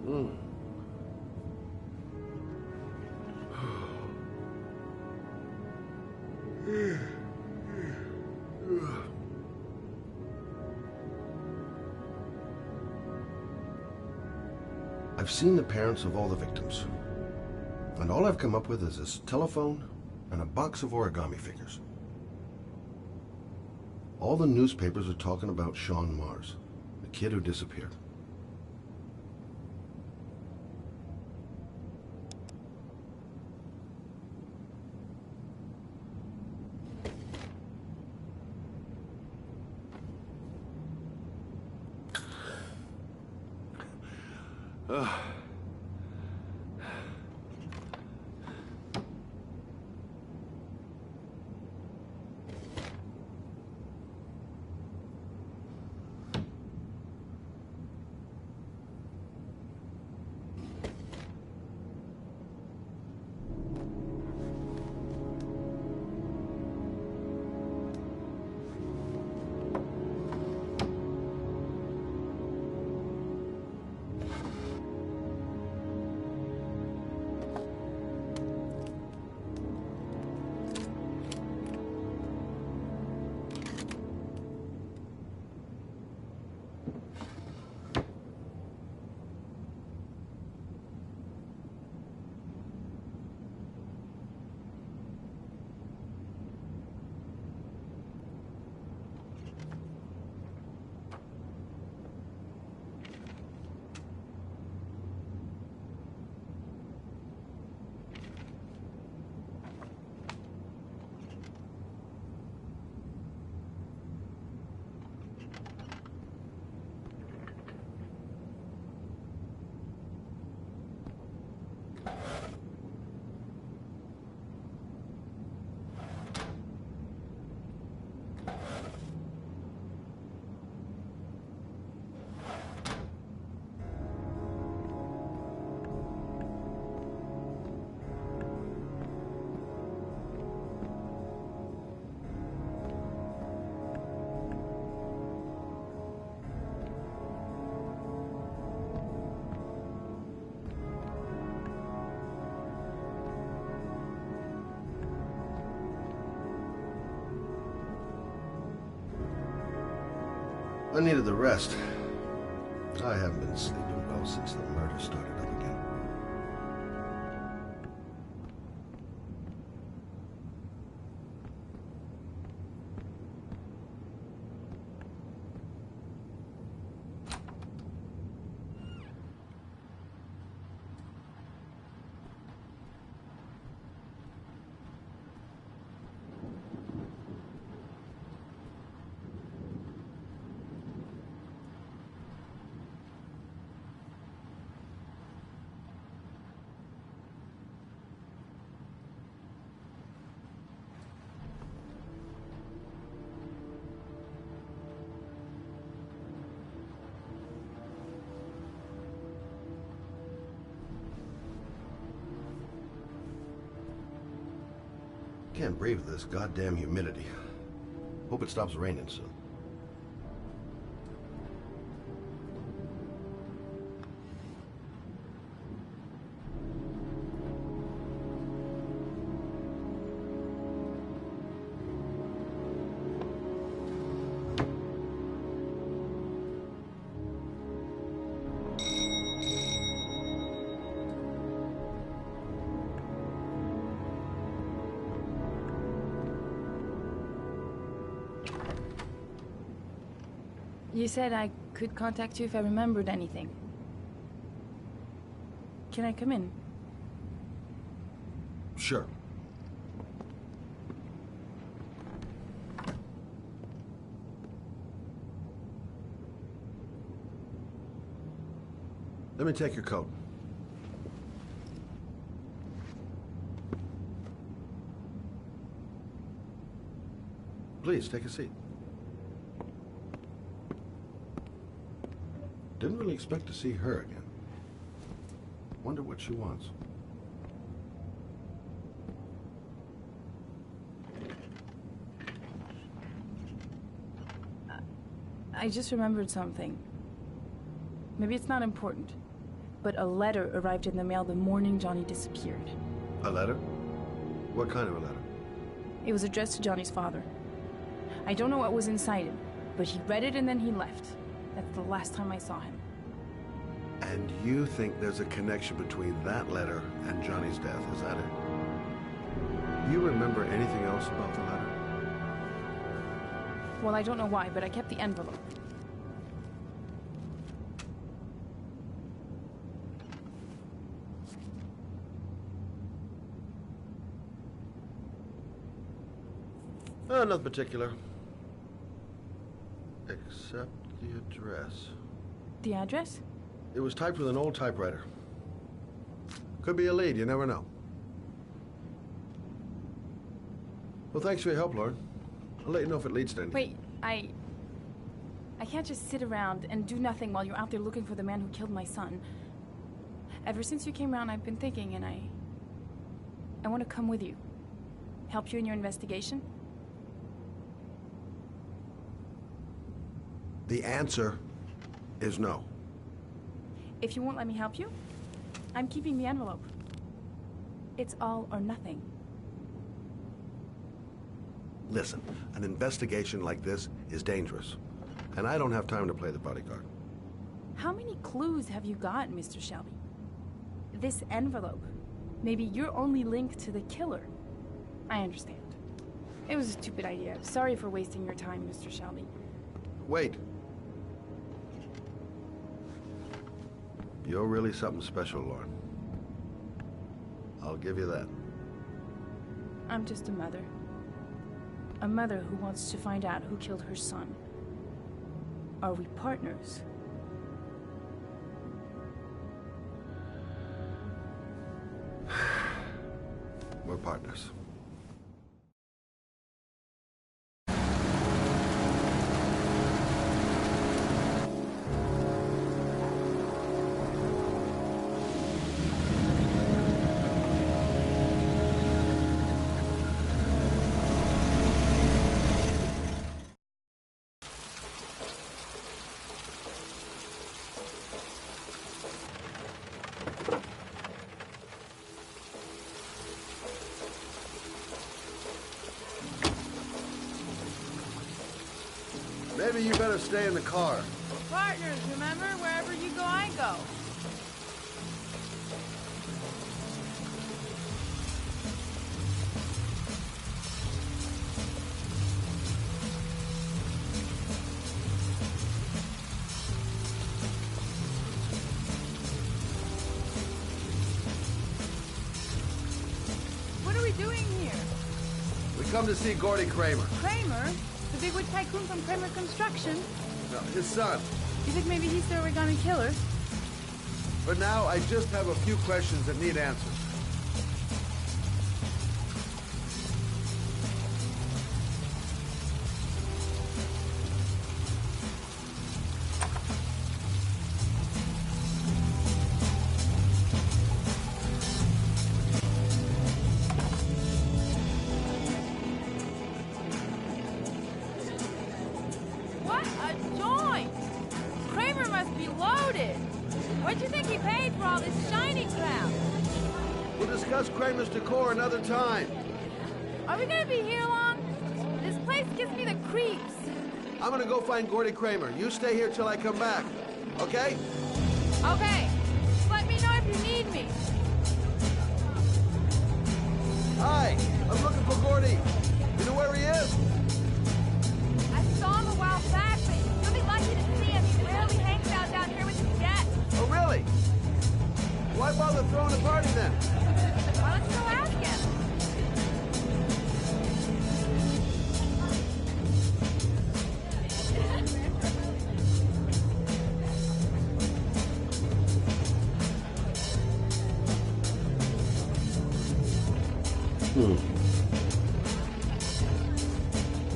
Mm. I've seen the parents of all the victims, and all I've come up with is this telephone and a box of origami figures. All the newspapers are talking about Shaun Mars, the kid who disappeared. I needed the rest. I haven't been sleeping well since the murder started up again. Can't breathe with this goddamn humidity. Hope it stops raining soon. You said I could contact you if I remembered anything. Can I come in? Sure. Let me take your coat. Please, take a seat. Didn't really expect to see her again. Wonder what she wants. I just remembered something. Maybe it's not important. but a letter arrived in the mail the morning Johnny disappeared. A letter? What kind of a letter? It was addressed to Johnny's father. I don't know what was inside it, but he read it and then he left. That's the last time I saw him. And you think there's a connection between that letter and Johnny's death, is that it? You remember anything else about the letter? Well, I don't know why, but I kept the envelope. Nothing particular. Except the address. The address? It was typed with an old typewriter. Could be a lead, you never know. Well, thanks for your help, Lauren. I'll let you know if it leads to anything. Wait, I can't just sit around and do nothing while you're out there looking for the man who killed my son. Ever since you came around, I've been thinking, and I want to come with you. Help you in your investigation. The answer is no. If you won't let me help you, I'm keeping the envelope. It's all or nothing. Listen, an investigation like this is dangerous, and I don't have time to play the bodyguard. How many clues have you got, Mr. Shelby? This envelope. Maybe your only link to the killer. I understand. It was a stupid idea. Sorry for wasting your time, Mr. Shelby. Wait. You're really something special, Lauren. I'll give you that. I'm just a mother. A mother who wants to find out who killed her son. Are we partners? We're partners. Maybe you better stay in the car. Partners, remember? Wherever you go, I go. What are we doing here? We come to see Gordy Kramer. Kramer? The bigwig tycoon from Kramer Construction? No, his son. You think maybe he's the Oregonian killer? For now, I just have a few questions that need answers. What a joint! Kramer must be loaded. What do you think he paid for all this shiny crap? We'll discuss Kramer's decor another time. Are we gonna be here long? This place gives me the creeps. I'm gonna go find Gordy Kramer. You stay here till I come back. Okay? Okay. Just let me know if you need me. Hi, I'm looking for Gordy. You know where he is? I saw him a while back, but you'll be lucky to see him. He rarely hangs out down here with his jet. Oh, really? Why bother throwing a party then? Why don't you go ask him?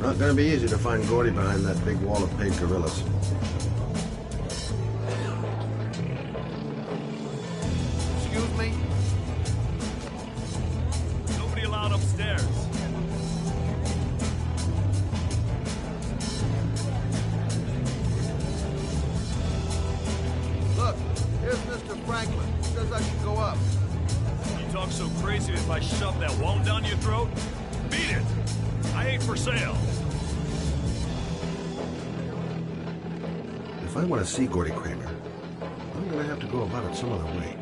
Not gonna be easy to find Gordy behind that big wall of paid gorillas. Excuse me? Nobody allowed upstairs. Look, here's Mr. Franklin. He says I should go up. You talk so crazy if I shove that wall down your throat? Beat it! I ain't for sale. If I want to see Gordy Kramer, I'm gonna have to go about it some other way.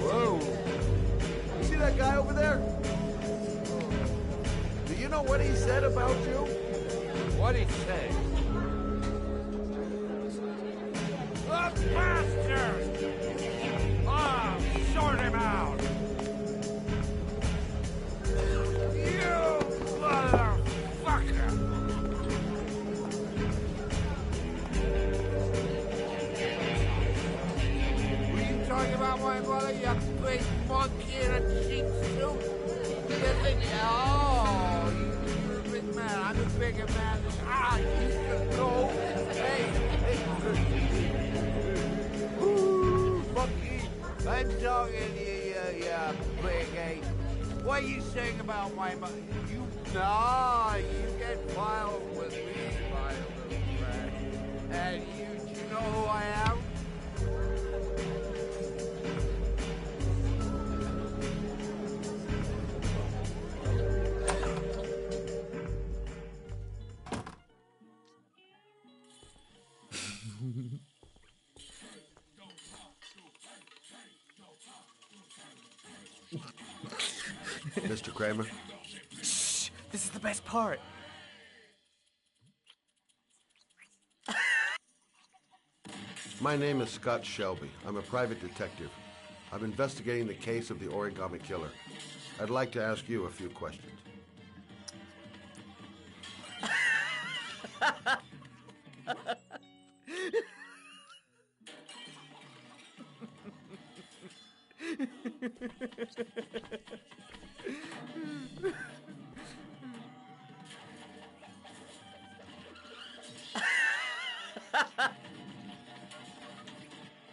Whoa! You see that guy over there? Do you know what he said about you? What'd he say? The bastard! Ah, sort him out! You motherfucker! Were you talking about my mother, you big monkey in a cheap suit? You think, oh, you're a big man, I'm a bigger man. Ah, you should go. Hey, ooh, monkey, I'm talking to you, you big ape. What are you saying about my mother? You get filed with me, my little friend. And do you know who I am? Mr. Kramer? Shh! This is the best part. My name is Scott Shelby. I'm a private detective. I'm investigating the case of the Origami Killer. I'd like to ask you a few questions.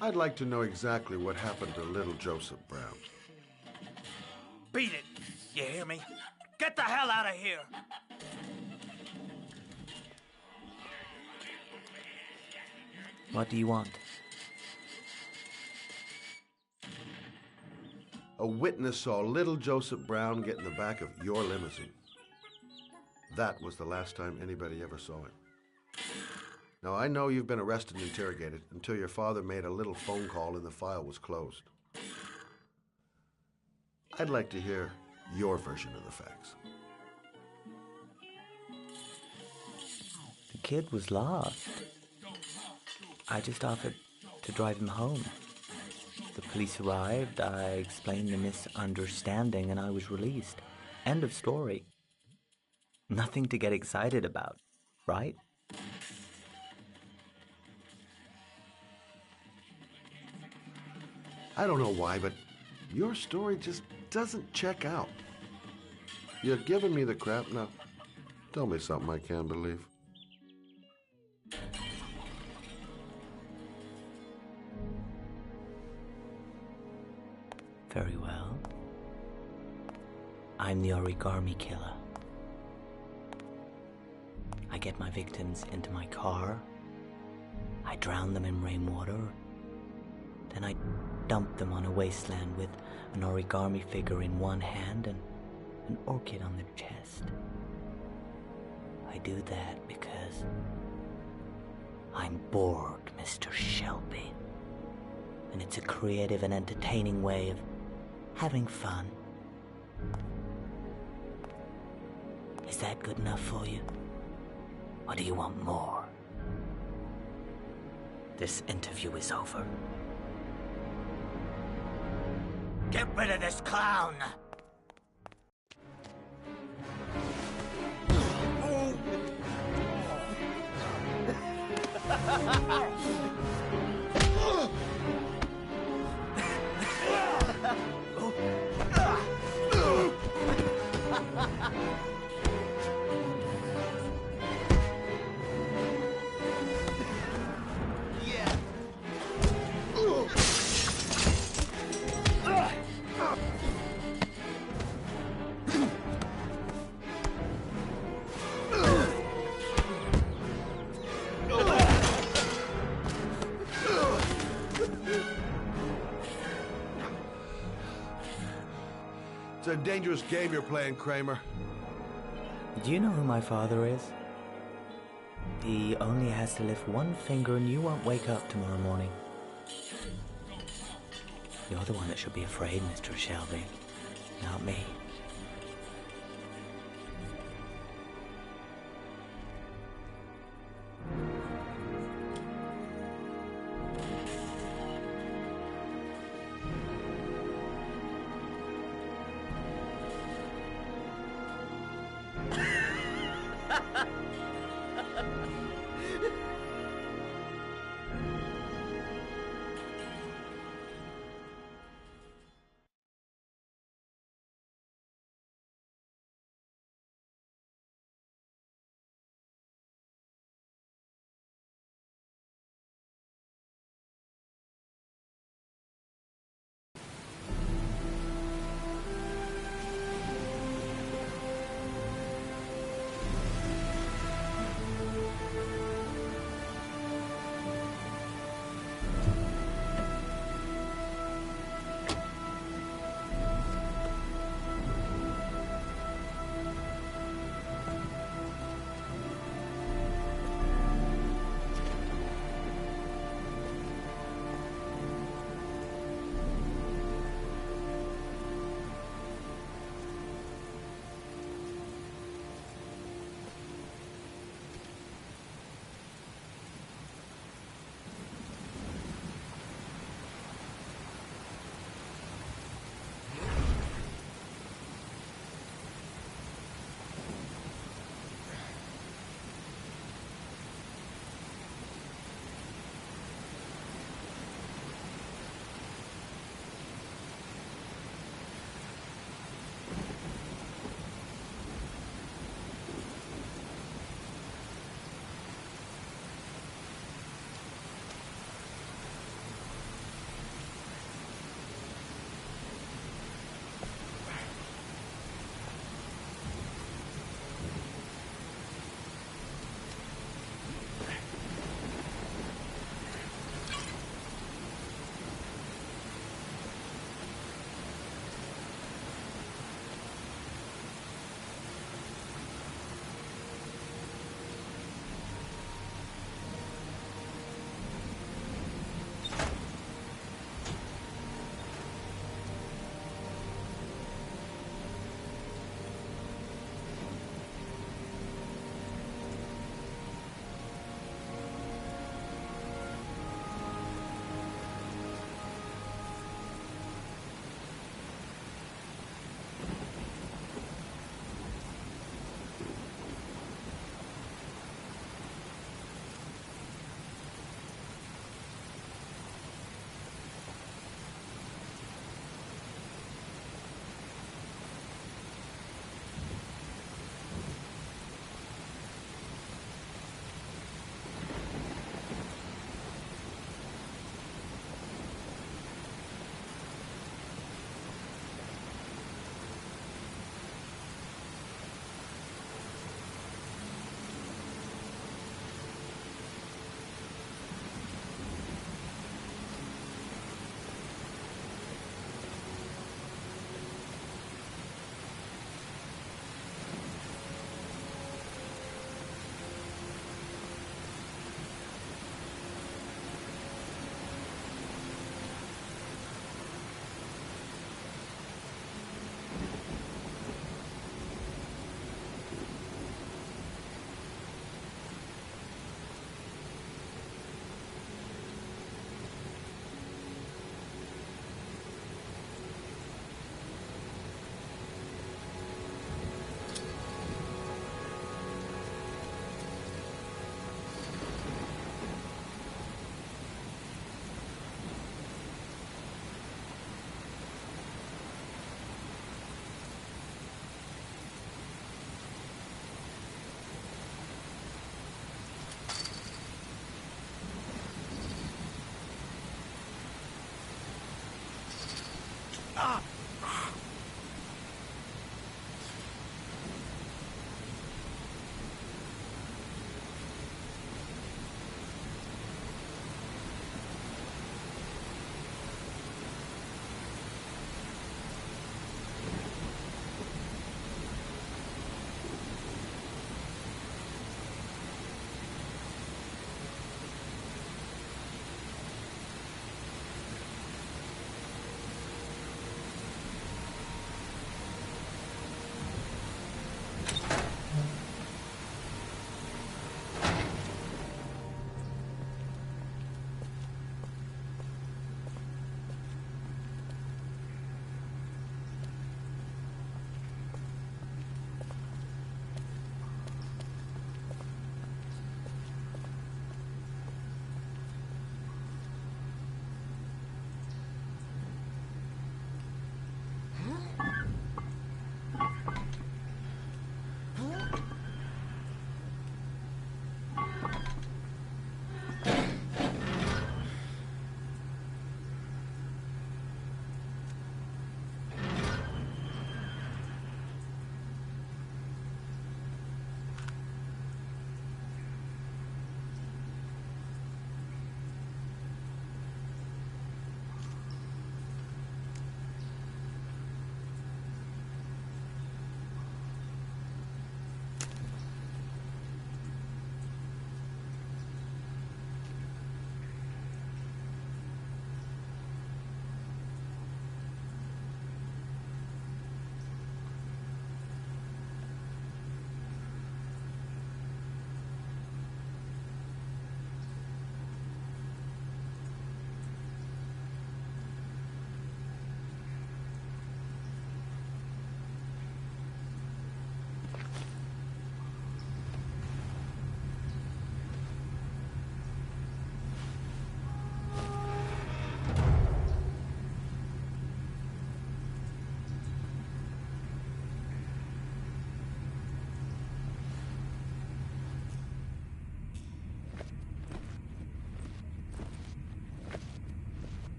I'd like to know exactly what happened to little Joseph Brown. Beat it! You hear me? Get the hell out of here! What do you want? A witness saw little Joseph Brown get in the back of your limousine. That was the last time anybody ever saw him. Now, I know you've been arrested and interrogated until your father made a little phone call and the file was closed. I'd like to hear your version of the facts. The kid was lost. I just offered to drive him home. The police arrived, I explained the misunderstanding, and I was released. End of story. Nothing to get excited about, right? I don't know why, but your story just doesn't check out. You're giving me the crap now. Tell me something I can't believe. Very well. I'm the Origami Killer. I get my victims into my car. I drown them in rainwater. Then I dump them on a wasteland with an origami figure in one hand and an orchid on their chest. I do that because I'm bored, Mr. Shelby. And it's a creative and entertaining way of having fun. Is that good enough for you? Or do you want more? This interview is over. Get rid of this clown! It's a dangerous game you're playing, Kramer. Do you know who my father is? He only has to lift one finger and you won't wake up tomorrow morning. You're the one that should be afraid, Mr. Shelby, not me.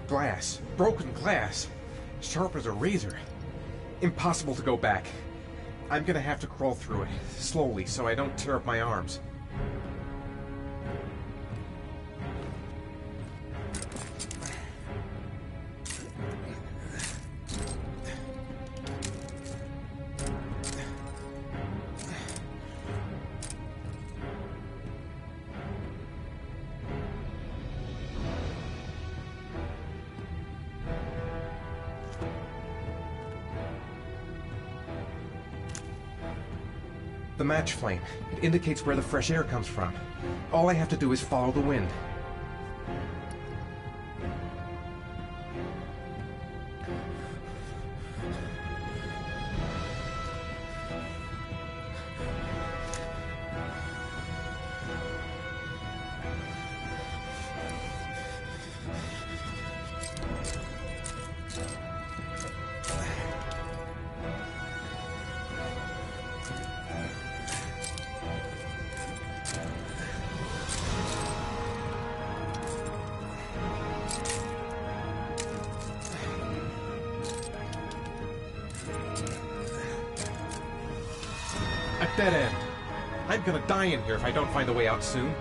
Glass. Broken glass. Sharp as a razor. Impossible to go back. I'm gonna have to crawl through it, slowly, so I don't tear up my arms. The match flame. It indicates where the fresh air comes from. All I have to do is follow the wind. A dead end. I'm gonna die in here if I don't find a way out soon.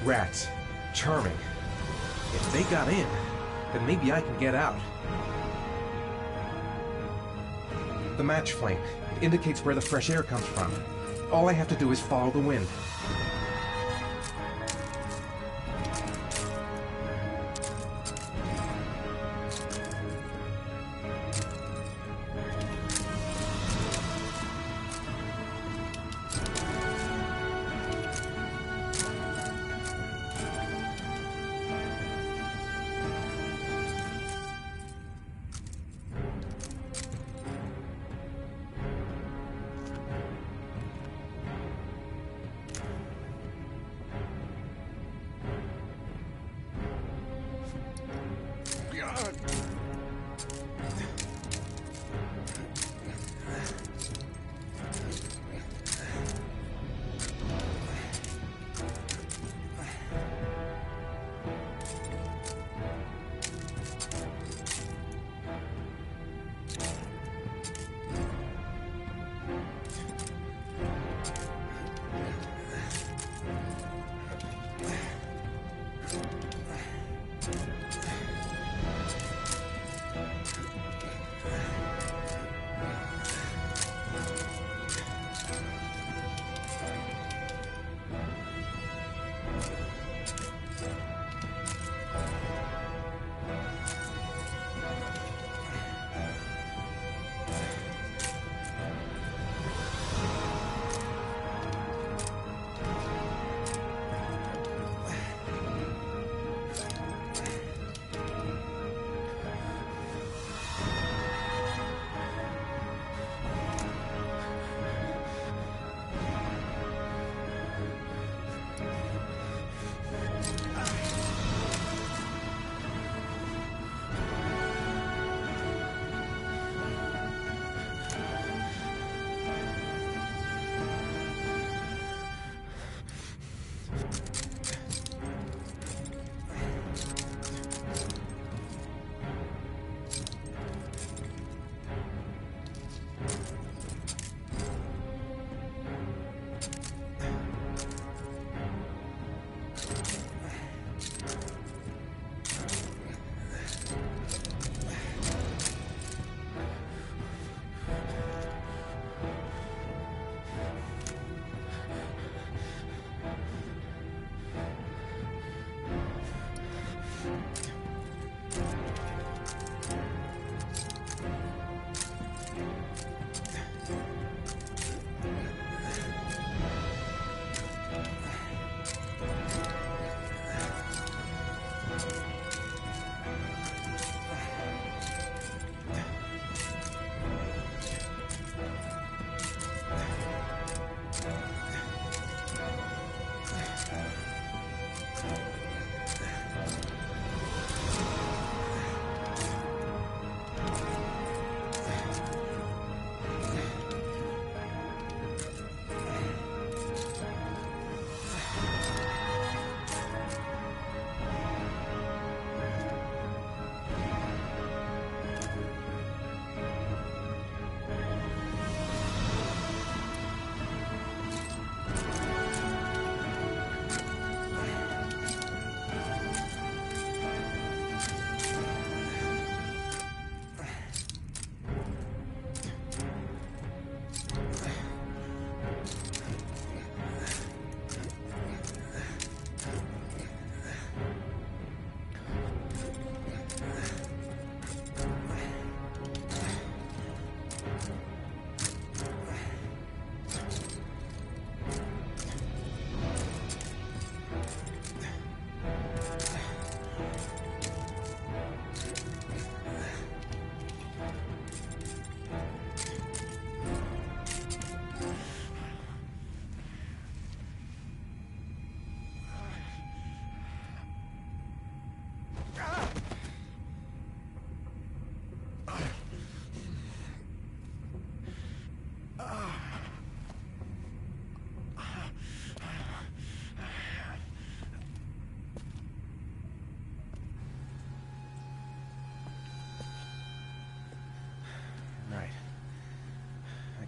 Rats. Charming. If they got in, then maybe I can get out. The match flame. It indicates where the fresh air comes from. All I have to do is follow the wind.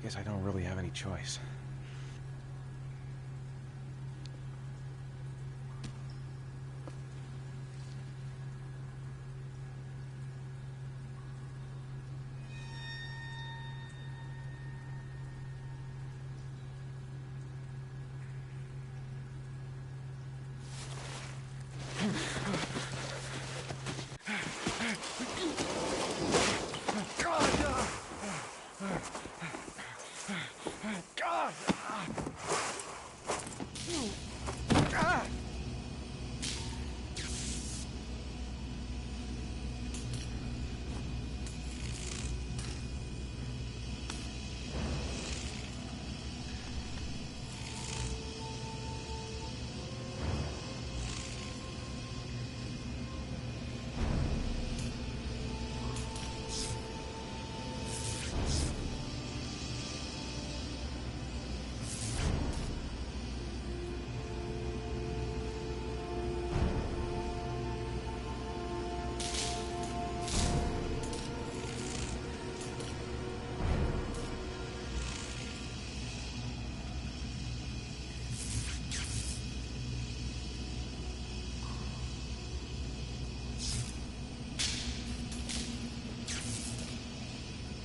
guess I don't really have any choice.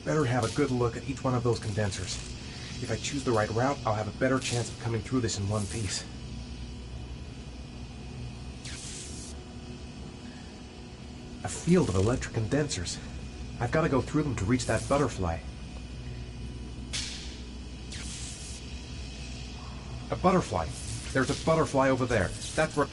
Better have a good look at each one of those condensers. If I choose the right route, I'll have a better chance of coming through this in one piece. A field of electric condensers. I've got to go through them to reach that butterfly. A butterfly. There's a butterfly over there. That's where...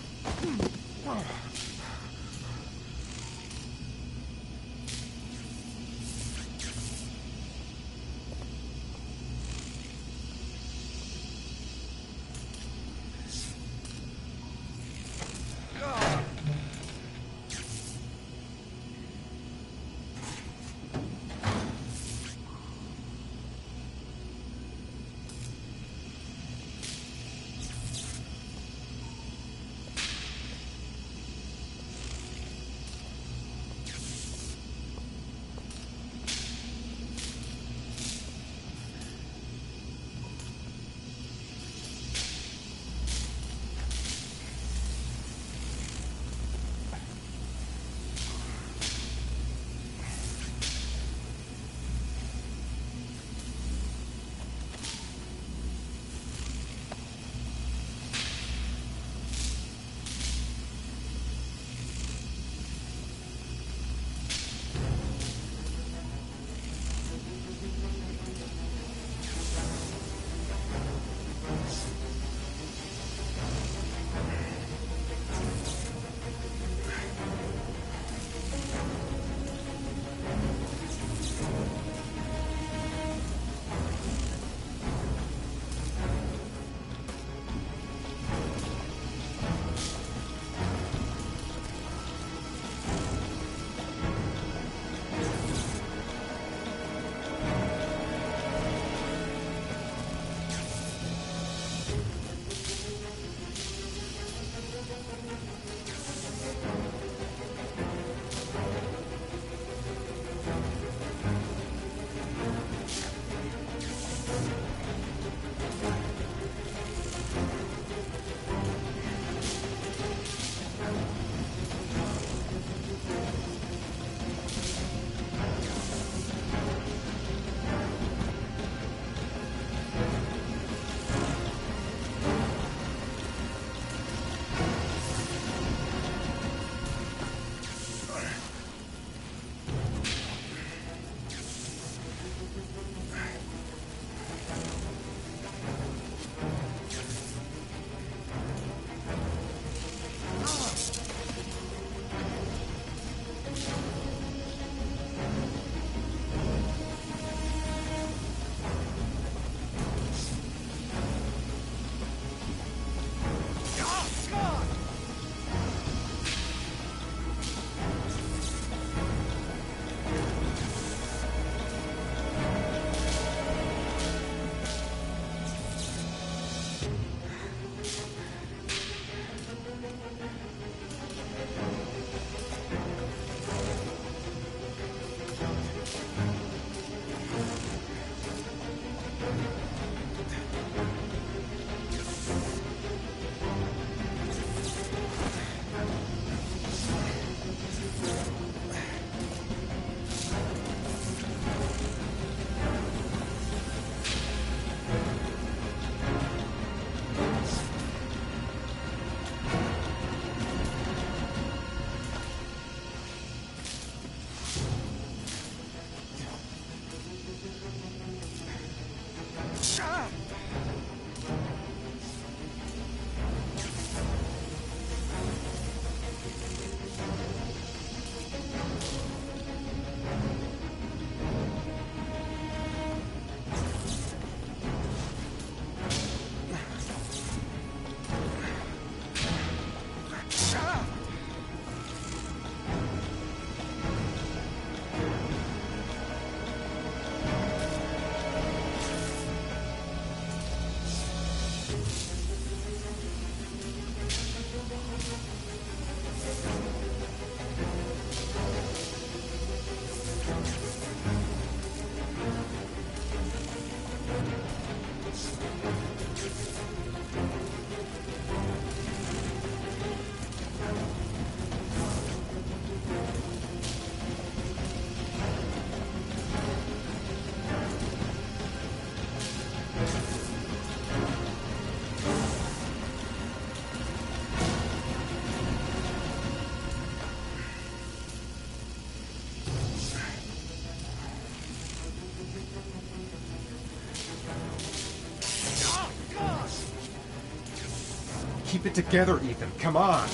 Keep it together, Ethan. Come on.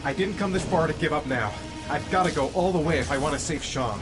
I didn't come this far to give up now. I've got to go all the way if I want to save Sean.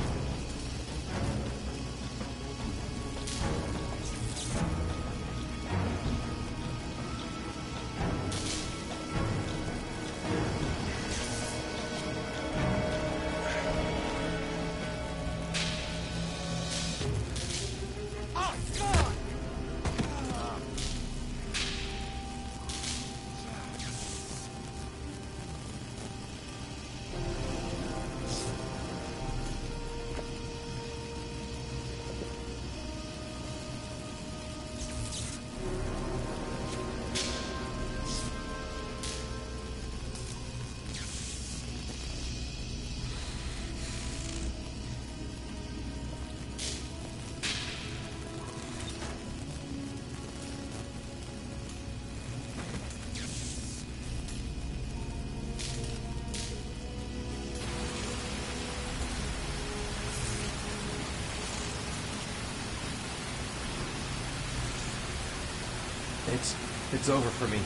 It's over for me.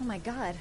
Oh my God.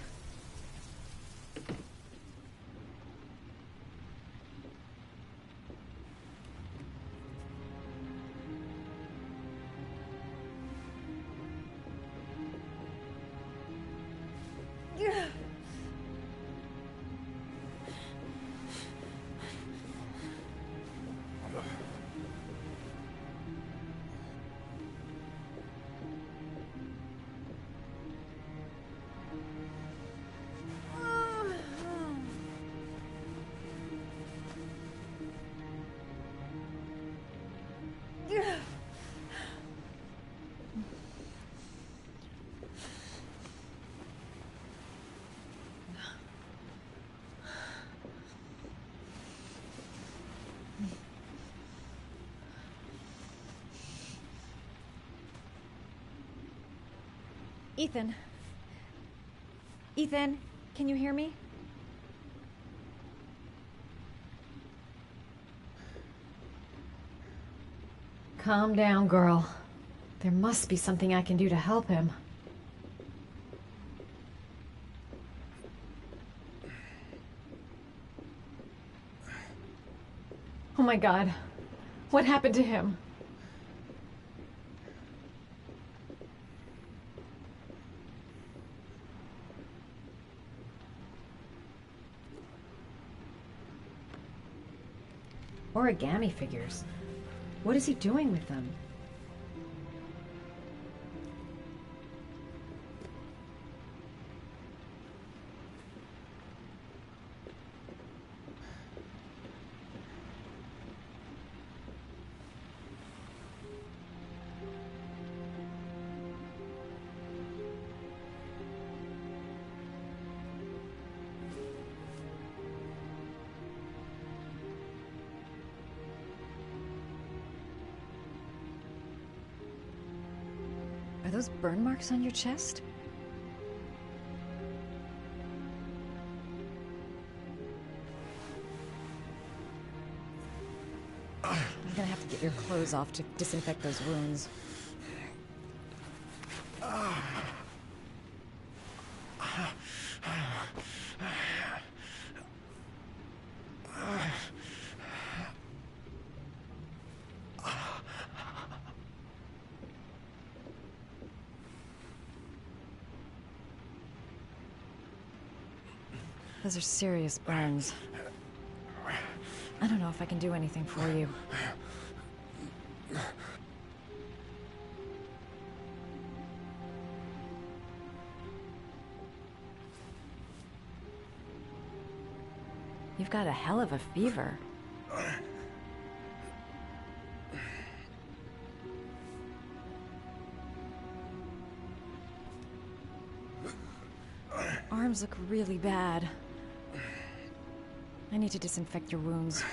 Ethan. Ethan, can you hear me? Calm down, girl. There must be something I can do to help him. Oh my God. What happened to him? Origami figures. What is he doing with them? Are those burn marks on your chest? I'm gonna have to get your clothes off to disinfect those wounds. Those are serious burns. I don't know if I can do anything for you. You've got a hell of a fever. Arms look really bad. I need to disinfect your wounds.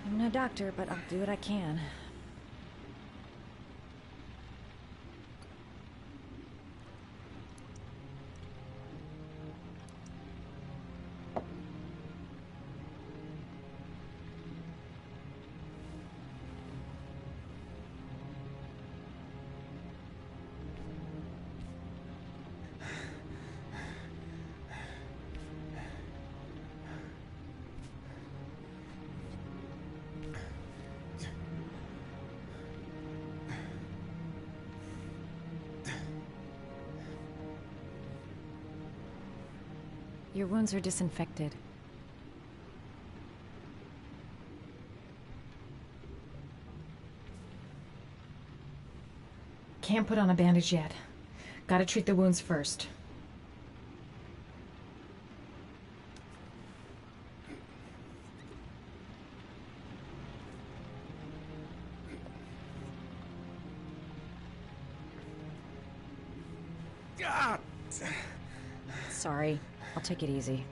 I'm no doctor, but I'll do what I can. Your wounds are disinfected. Can't put on a bandage yet. Gotta treat the wounds first. Sorry. I'll take it easy.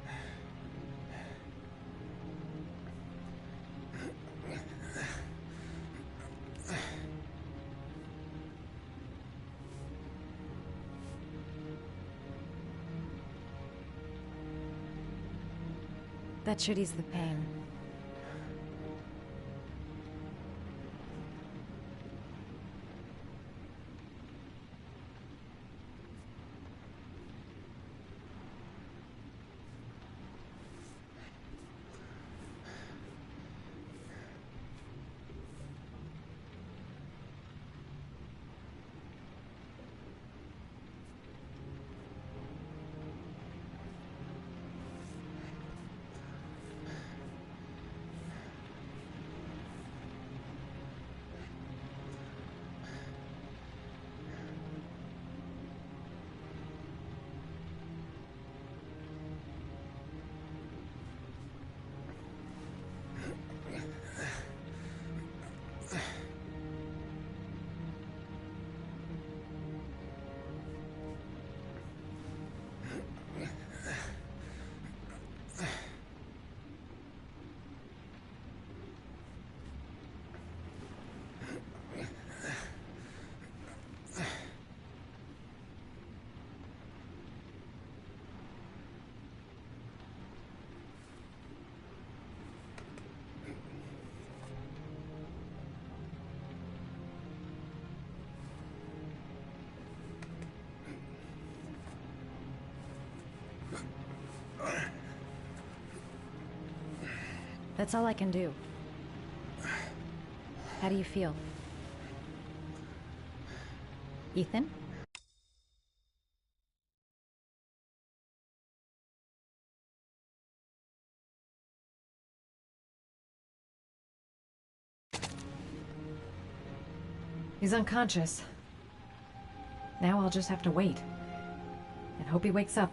That should ease the pain. That's all I can do. How do you feel? Ethan? He's unconscious. Now I'll just have to wait. And hope he wakes up.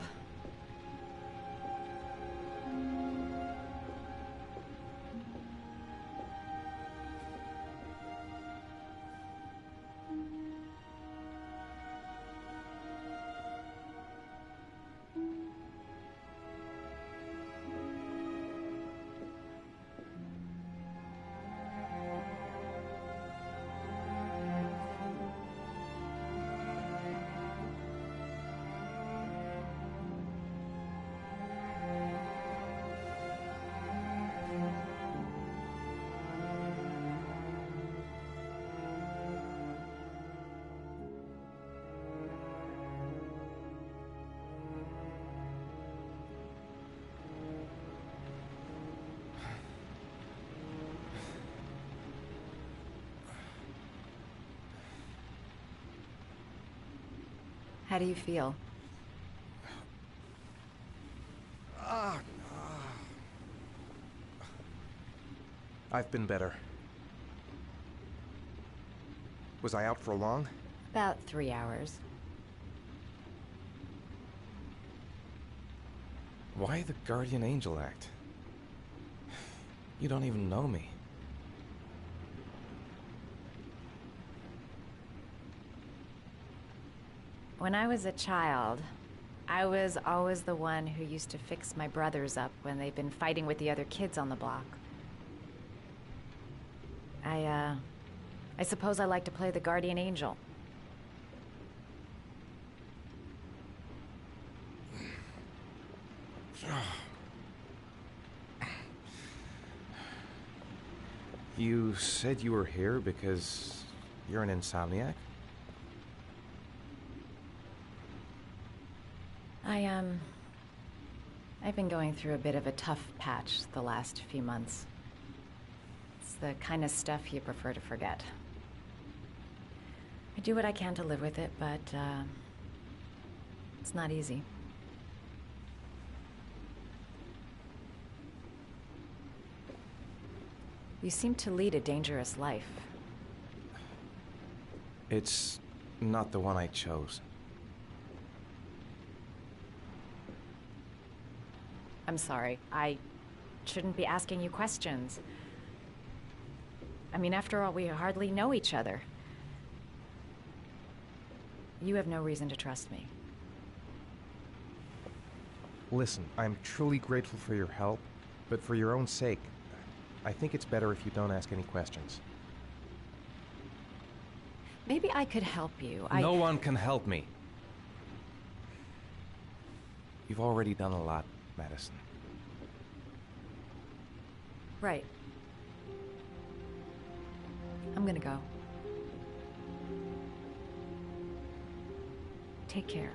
How do you feel? I've been better. Was I out for long? About 3 hours. Why the Guardian Angel act? You don't even know me. When I was a child, I was always the one who used to fix my brothers up when they'd been fighting with the other kids on the block. I suppose I like to play the Guardian Angel. You said you were here because you're an insomniac? I've been going through a bit of a tough patch the last few months. It's the kind of stuff you prefer to forget. I do what I can to live with it, but, it's not easy. You seem to lead a dangerous life. It's not the one I chose. I'm sorry. I shouldn't be asking you questions. I mean, after all, we hardly know each other. You have no reason to trust me. Listen, I'm truly grateful for your help, but for your own sake, I think it's better if you don't ask any questions. Maybe I could help you. No one can help me. You've already done a lot, Madison. Right. I'm gonna go. Take care.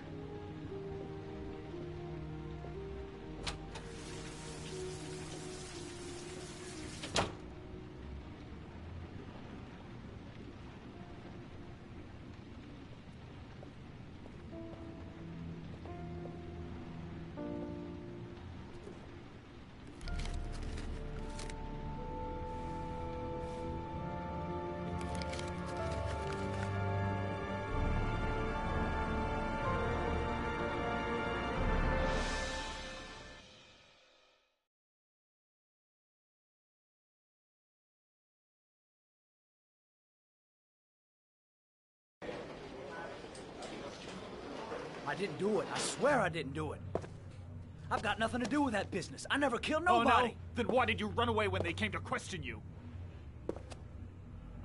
I didn't do it. I swear I didn't do it. I've got nothing to do with that business. I never killed nobody. Oh, no? Then why did you run away when they came to question you?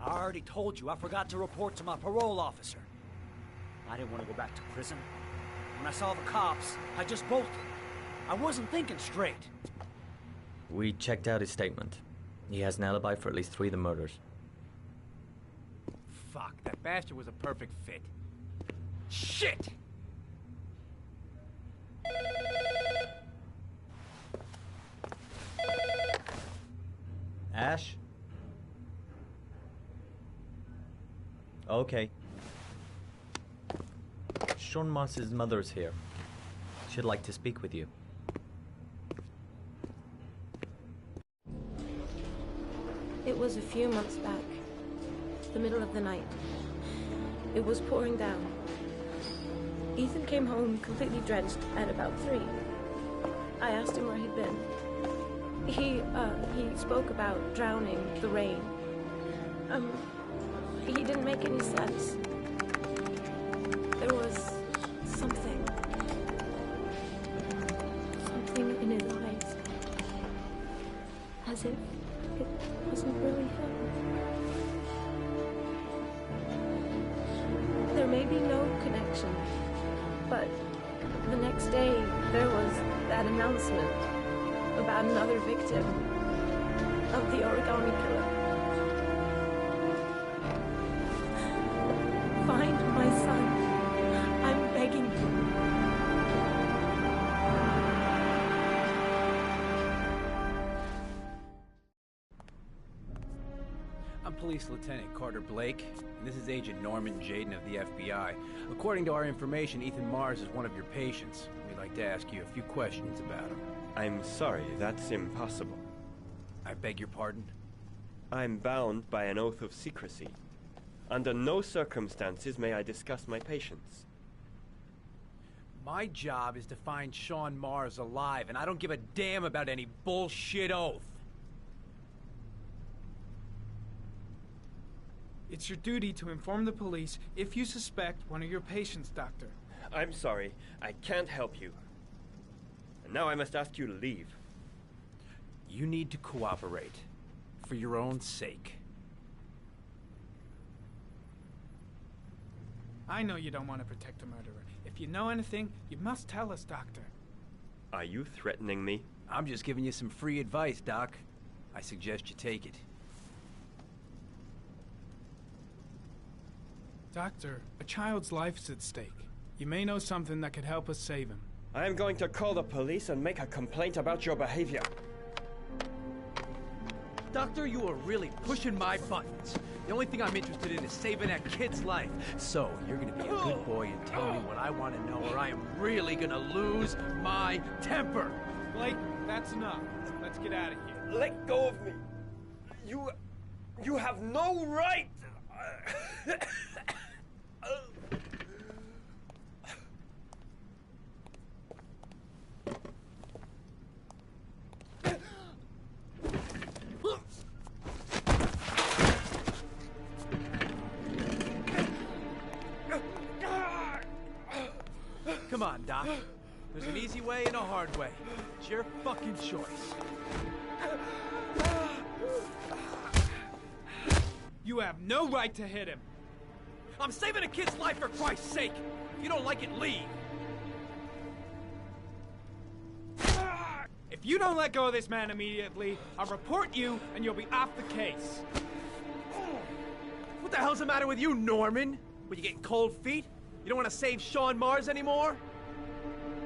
I already told you I forgot to report to my parole officer. I didn't want to go back to prison. When I saw the cops, I just bolted. I wasn't thinking straight. We checked out his statement. He has an alibi for at least 3 of the murders. Fuck, that bastard was a perfect fit. Shit! Ash? Okay. Sean Moss's mother's here. She'd like to speak with you. It was a few months back. The middle of the night. It was pouring down. Ethan came home completely drenched at about 3. I asked him where he'd been. He spoke about drowning, the rain. He didn't make any sense. There was something in his eyes. As if it wasn't really him. There may be no connection, but the next day there was that announcement about another victim of the origami killer. Find my son. I'm begging you. I'm Police Lieutenant Carter Blake, and this is Agent Norman Jaden of the FBI. According to our information, Ethan Mars is one of your patients. We'd like to ask you a few questions about him. I'm sorry, that's impossible. I beg your pardon? I'm bound by an oath of secrecy. Under no circumstances may I discuss my patients. My job is to find Sean Mars alive, and I don't give a damn about any bullshit oath. It's your duty to inform the police if you suspect one of your patients, Doctor. I'm sorry, I can't help you. And now I must ask you to leave. You need to cooperate, for your own sake. I know you don't want to protect a murderer. If you know anything, you must tell us, Doctor. Are you threatening me? I'm just giving you some free advice, Doc. I suggest you take it. Doctor, a child's life is at stake. You may know something that could help us save him. I am going to call the police and make a complaint about your behavior. Doctor, you are really pushing my buttons. The only thing I'm interested in is saving that kid's life. So, you're gonna be a good boy and tell me what I want to know, or I am really gonna lose my temper. Blake, that's enough. Let's get out of here. Let go of me. You have no right. Come on, Doc. There's an easy way and a hard way. It's your fucking choice. You have no right to hit him. I'm saving a kid's life for Christ's sake. If you don't like it, leave. If you don't let go of this man immediately, I'll report you and you'll be off the case. What the hell's the matter with you, Norman? Were you getting cold feet? You don't want to save Sean Mars anymore?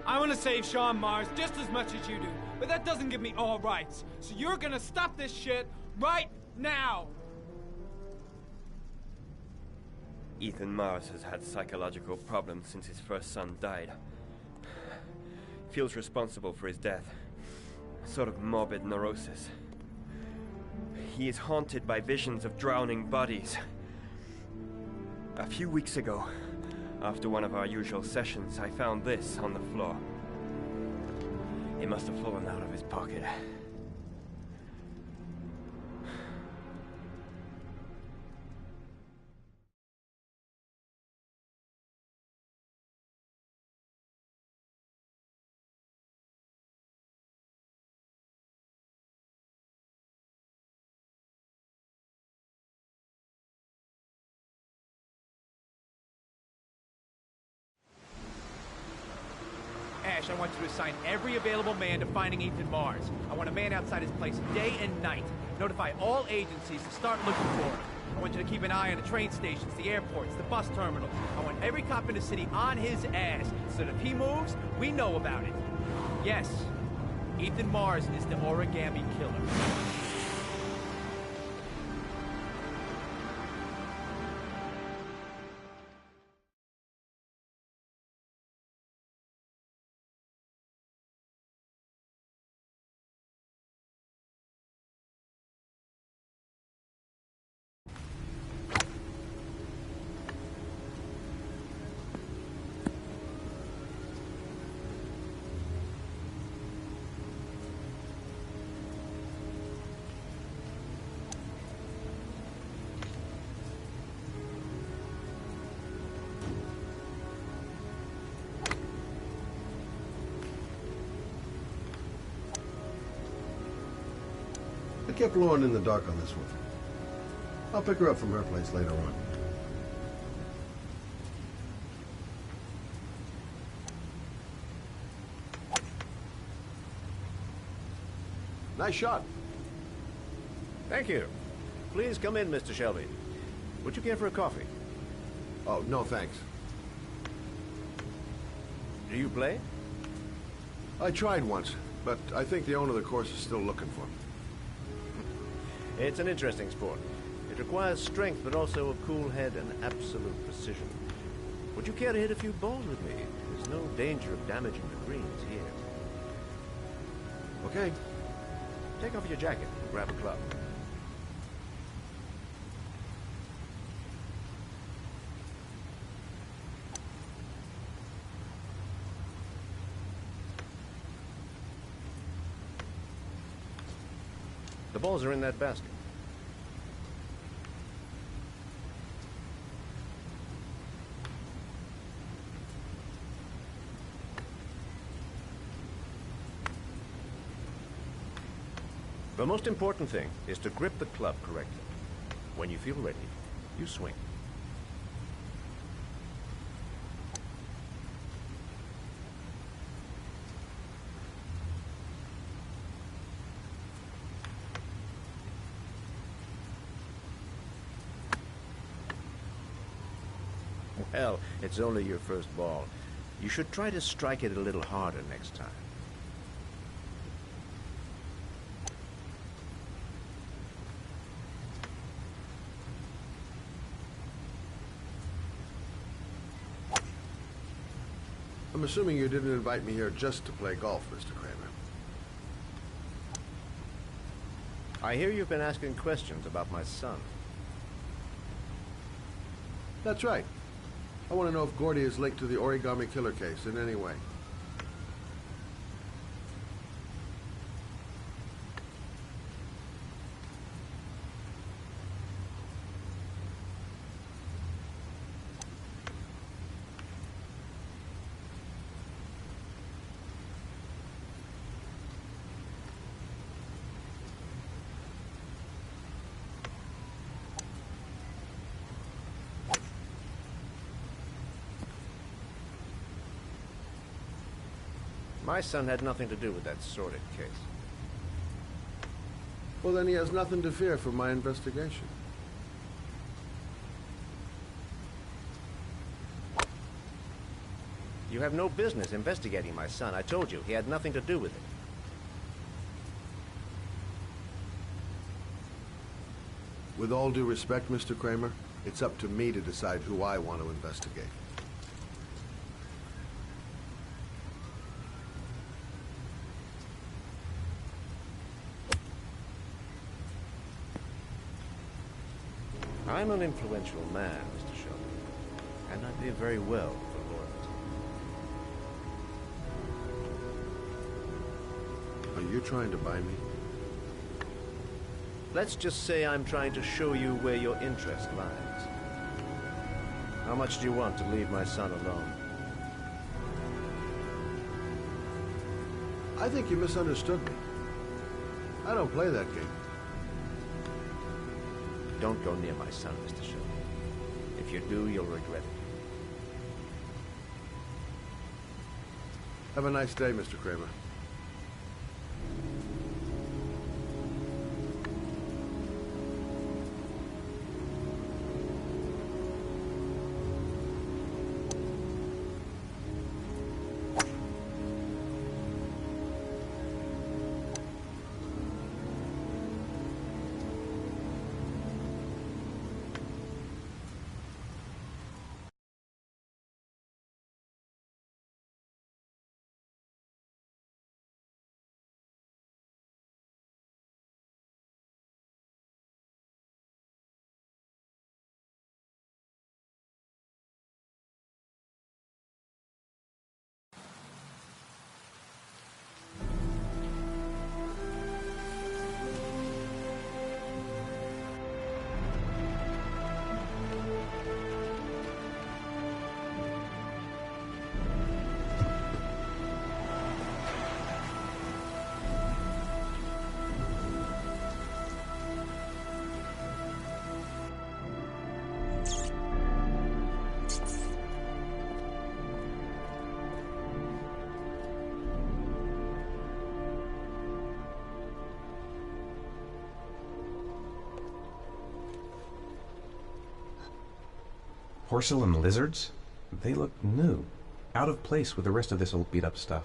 I want to save Sean Mars just as much as you do, but that doesn't give me all rights. So you're gonna stop this shit right now! Ethan Mars has had psychological problems since his first son died. He feels responsible for his death. A sort of morbid neurosis. He is haunted by visions of drowning bodies. A few weeks ago, after one of our usual sessions, I found this on the floor. It must have fallen out of his pocket. Ash, I want you to assign every available man to finding Ethan Mars. I want a man outside his place day and night. Notify all agencies to start looking for him. I want you to keep an eye on the train stations, the airports, the bus terminals. I want every cop in the city on his ass, so that if he moves, we know about it. Yes, Ethan Mars is the origami killer. I kept Lauren in the dark on this one. I'll pick her up from her place later on. Nice shot. Thank you. Please come in, Mr. Shelby. Would you care for a coffee? Oh, no thanks. Do you play? I tried once, but I think the owner of the course is still looking for me. It's an interesting sport. It requires strength, but also a cool head and absolute precision. Would you care to hit a few balls with me? There's no danger of damaging the greens here. Okay. Take off your jacket and grab a club. The balls are in that basket. The most important thing is to grip the club correctly. When you feel ready, you swing. Well, it's only your first ball. You should try to strike it a little harder next time. I'm assuming you didn't invite me here just to play golf, Mr. Kramer. I hear you've been asking questions about my son. That's right. I want to know if Gordy is linked to the Origami Killer case in any way. My son had nothing to do with that sordid case. Well, then he has nothing to fear from my investigation. You have no business investigating my son. I told you, he had nothing to do with it. With all due respect, Mr. Kramer, it's up to me to decide who I want to investigate. I'm an influential man, Mr. Shelby, and I pay very well for loyalty. Are you trying to buy me? Let's just say I'm trying to show you where your interest lies. How much do you want to leave my son alone? I think you misunderstood me. I don't play that game. Don't go near my son, Mr. Shelby. If you do, you'll regret it. Have a nice day, Mr. Kramer. Porcelain lizards? They look new. Out of place with the rest of this old beat-up stuff.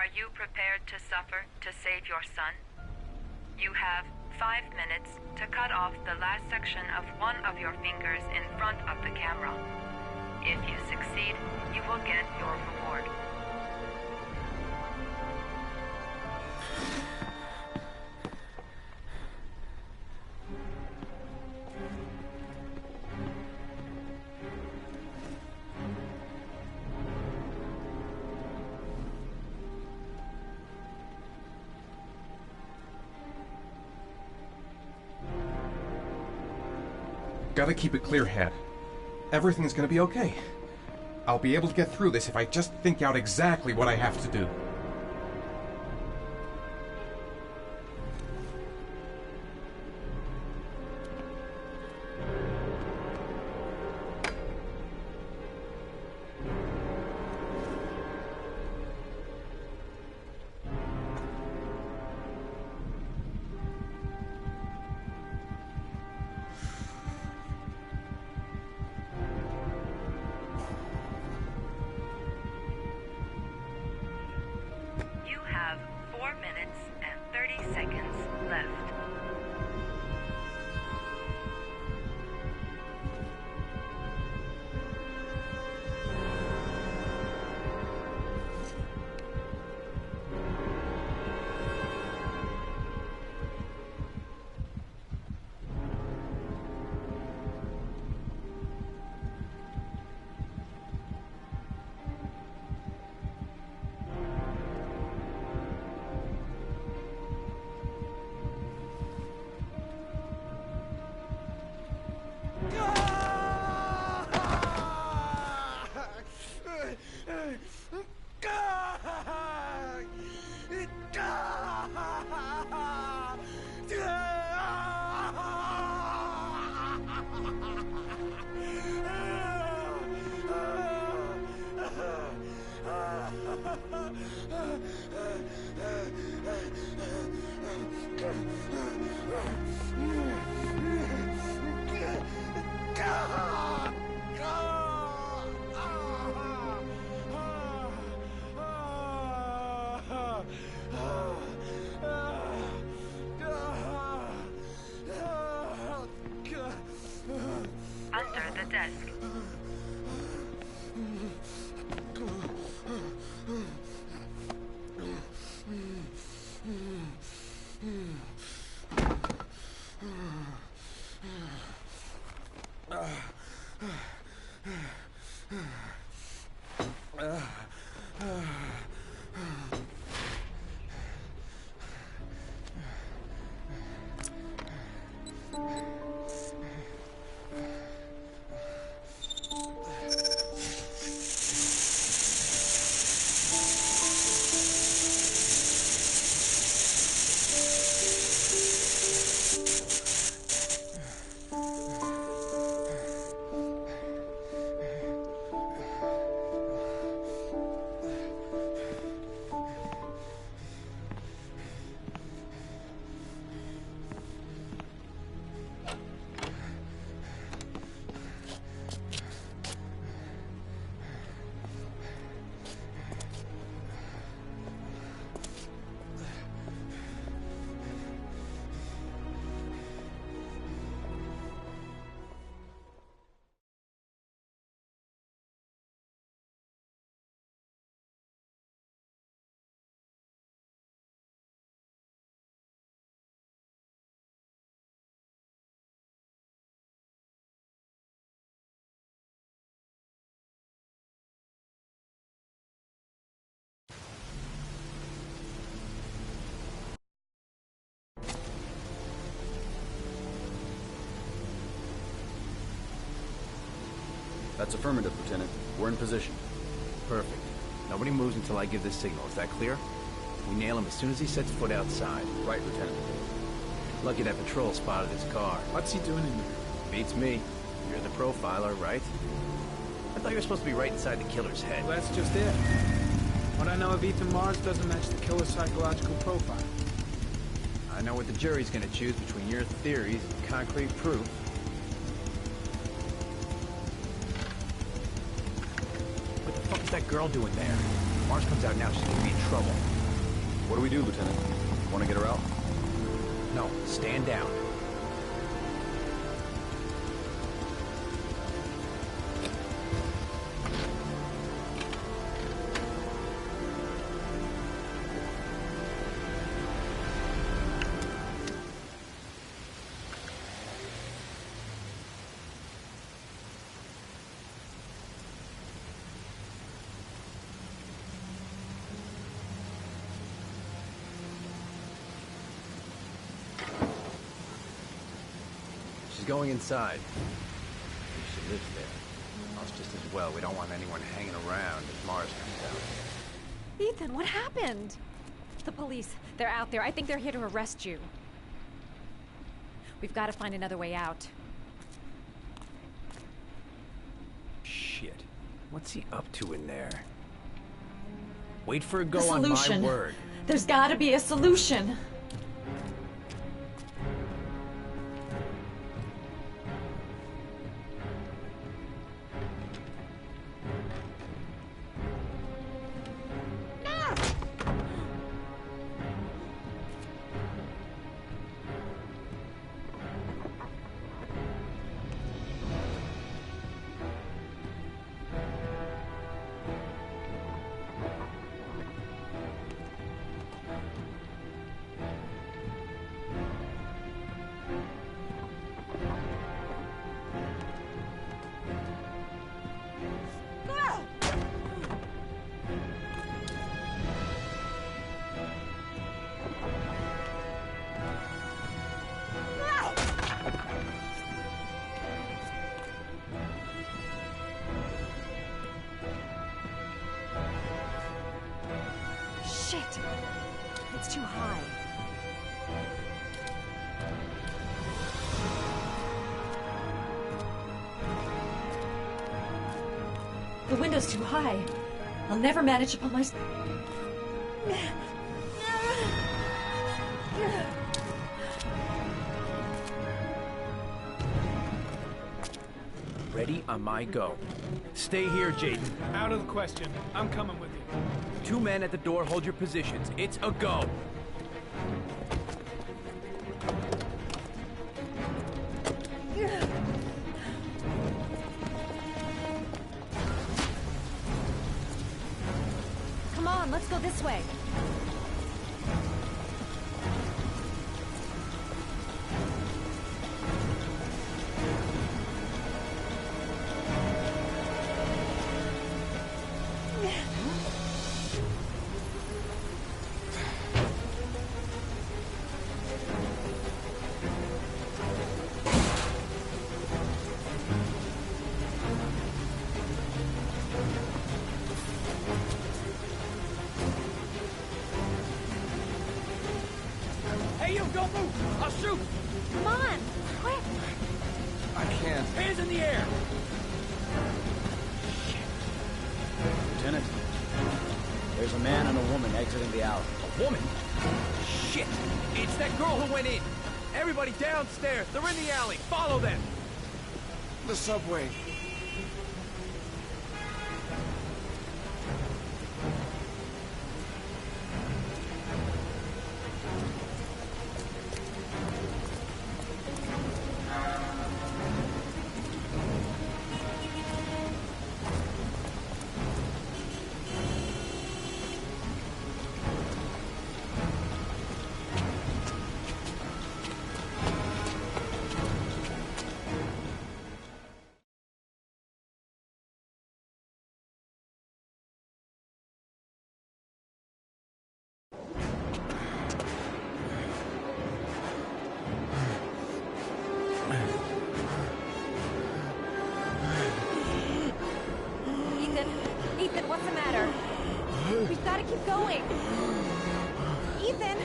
Are you prepared to suffer to save your son? You have 5 minutes to cut off the last section of one of your fingers in front of the camera. If you succeed, you will get your reward. Gotta keep a clear head. Everything's gonna be okay. I'll be able to get through this if I just think out exactly what I have to do. You have 4 minutes and 30 seconds left. Under the desk. That's affirmative, Lieutenant. We're in position. Perfect. Nobody moves until I give the signal. Is that clear? We nail him as soon as he sets foot outside. Right, Lieutenant. Lucky that patrol spotted his car. What's he doing in there? Beats me. You're the profiler, right? I thought you were supposed to be right inside the killer's head. Well, that's just it. What I know of Ethan Mars doesn't match the killer's psychological profile. I know what the jury's gonna choose between your theories and concrete proof. What the fuck is that girl doing there? Mars comes out now, she's gonna be in trouble. What do we do, Lieutenant? Want to get her out? No, stand down. She's going inside. She lives there. Us just as well. We don't want anyone hanging around if Mars comes out. Ethan, what happened? The police. They're out there. I think they're here to arrest you. We've got to find another way out. Shit. What's he up to in there? Wait for a go A on my solution. word. There's gotta be a solution. Shit! It's too high. The window's too high. I'll never manage up on my... Ready on my go. Stay here, Jaden. Out of the question. I'm coming with you. 2 men at the door, hold your positions. It's a go. Come on, let's go this way. Hey, you, don't move! I'll shoot! Come on, quick! I can't. Hands in the air! Lieutenant, there's a man and a woman exiting the alley. A woman? Shit! It's that girl who went in! Everybody downstairs! They're in the alley! Follow them! The subway. Ethan, what's the matter? We've got to keep going. Ethan!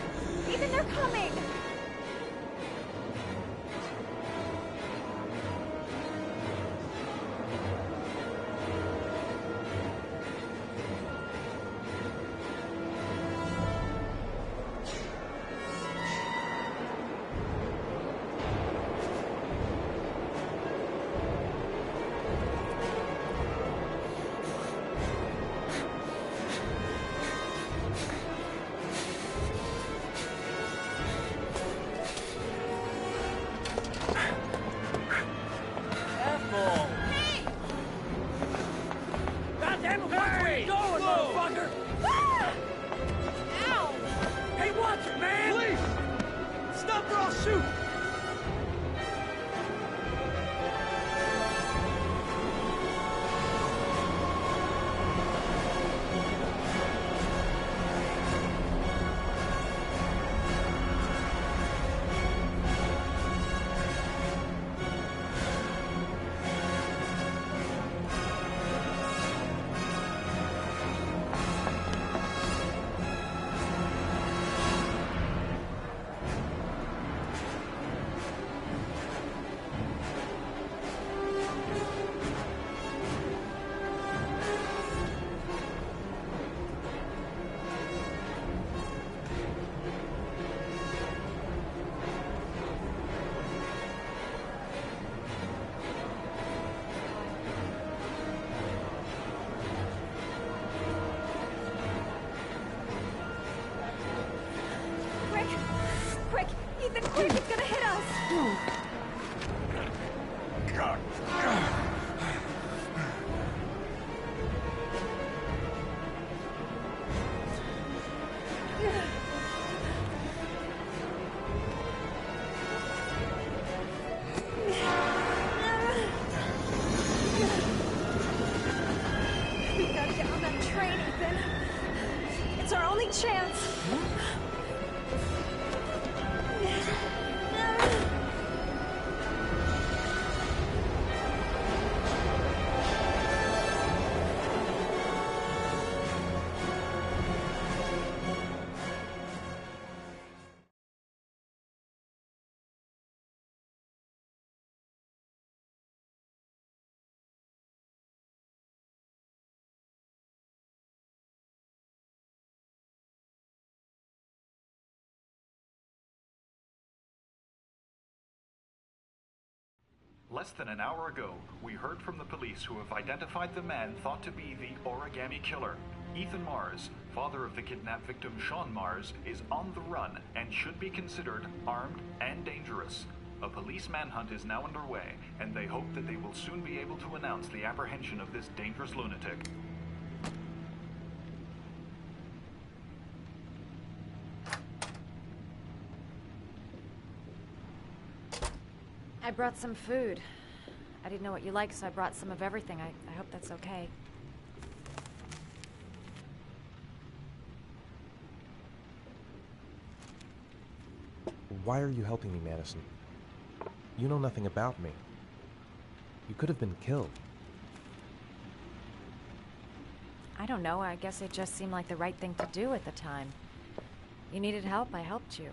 Ethan, they're coming! I'll shoot! Quick! Ethan, quick! It's gonna hit us! We gotta get on that train, Ethan. It's our only chance. Less than an hour ago, we heard from the police who have identified the man thought to be the Origami Killer. Ethan Mars, father of the kidnapped victim Sean Mars, is on the run and should be considered armed and dangerous. A police manhunt is now underway, and they hope that they will soon be able to announce the apprehension of this dangerous lunatic. I brought some food. I didn't know what you like, so I brought some of everything. I hope that's okay. Why are you helping me, Madison? You know nothing about me. You could have been killed. I don't know. I guess it just seemed like the right thing to do at the time. You needed help, I helped you.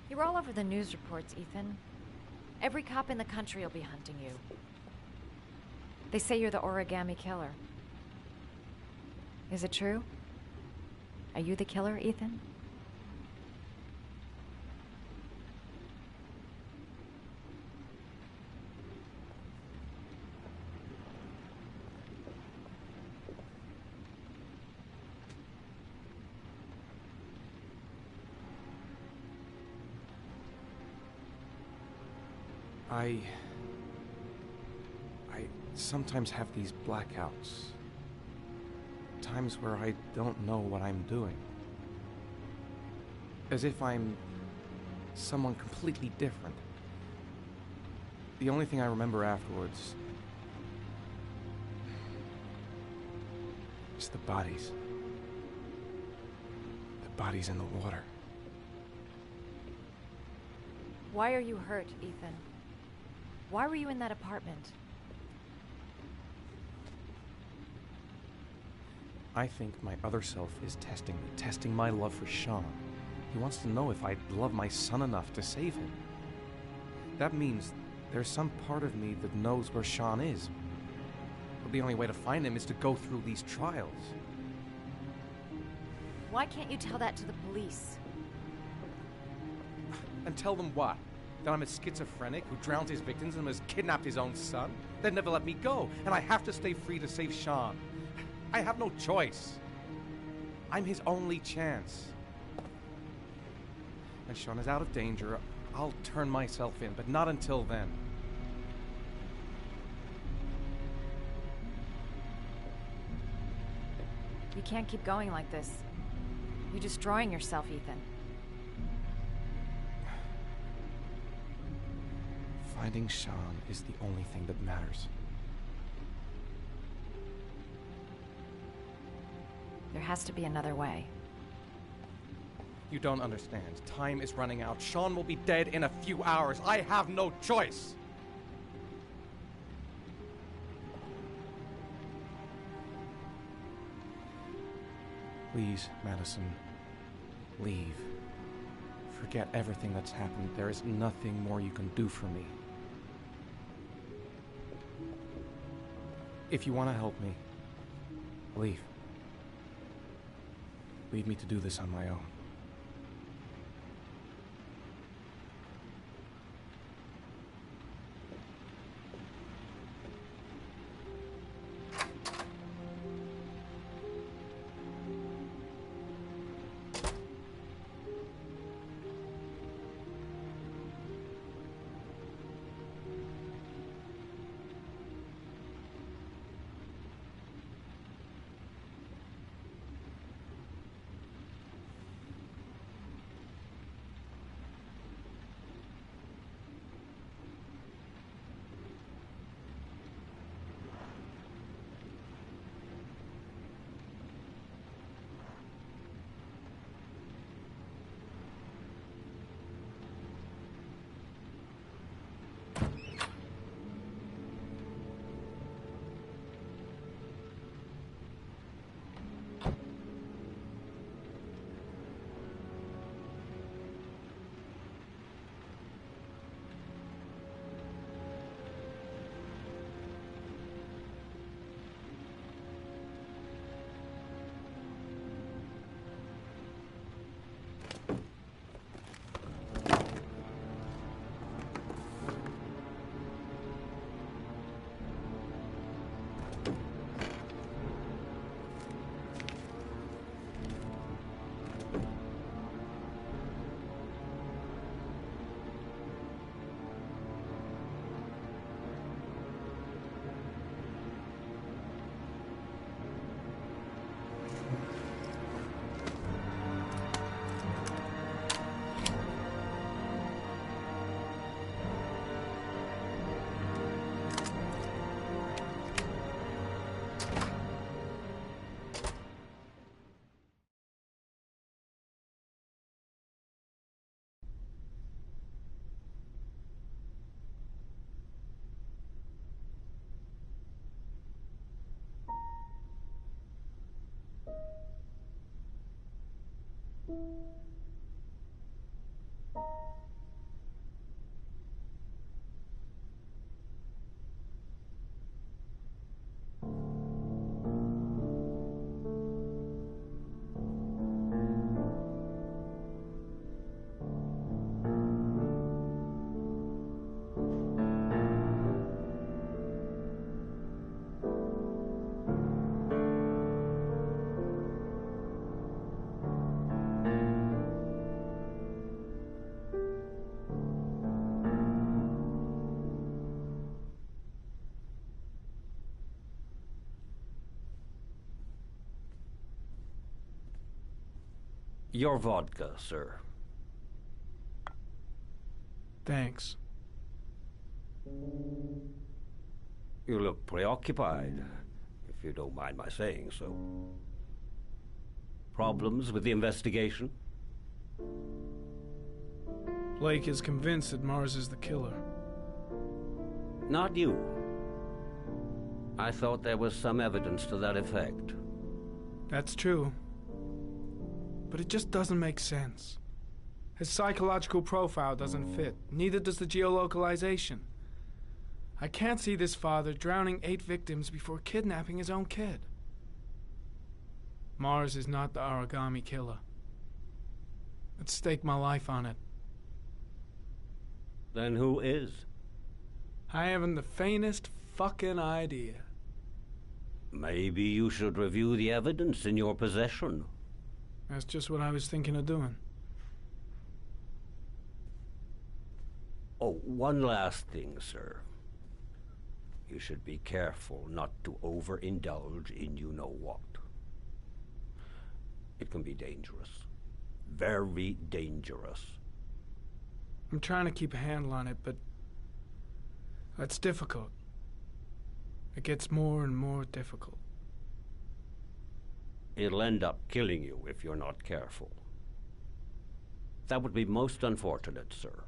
You were all over the news reports, Ethan. Every cop in the country will be hunting you. They say you're the Origami Killer. Is it true? Are you the killer, Ethan? I sometimes have these blackouts. Times where I don't know what I'm doing. As if I'm someone completely different. The only thing I remember afterwards is the bodies. The bodies in the water. Why are you hurt, Ethan? Why were you in that apartment? I think my other self is testing me, testing my love for Sean. He wants to know if I love my son enough to save him. That means there's some part of me that knows where Sean is. But the only way to find him is to go through these trials. Why can't you tell that to the police? And tell them what? That I'm a schizophrenic who drowned his victims and has kidnapped his own son? They'd never let me go, and I have to stay free to save Sean. I have no choice. I'm his only chance. When Sean is out of danger, I'll turn myself in, but not until then. You can't keep going like this. You're destroying yourself, Ethan. Finding Sean is the only thing that matters. There has to be another way. You don't understand. Time is running out. Sean will be dead in a few hours. I have no choice. Please, Madison, leave. Forget everything that's happened. There is nothing more you can do for me. If you want to help me, leave. Leave me to do this on my own. Your vodka, sir. Thanks. You look preoccupied, if you don't mind my saying so. Problems with the investigation? Blake is convinced that Mars is the killer. Not you. I thought there was some evidence to that effect. That's true. But it just doesn't make sense. His psychological profile doesn't fit. Neither does the geolocalization. I can't see this father drowning 8 victims before kidnapping his own kid. Mars is not the Origami Killer. I'd stake my life on it. Then who is? I haven't the faintest fucking idea. Maybe you should review the evidence in your possession. That's just what I was thinking of doing. Oh, one last thing, sir. You should be careful not to overindulge in you-know-what. It can be dangerous. Very dangerous. I'm trying to keep a handle on it, but that's difficult. It gets more and more difficult. It'll end up killing you if you're not careful. That would be most unfortunate, sir.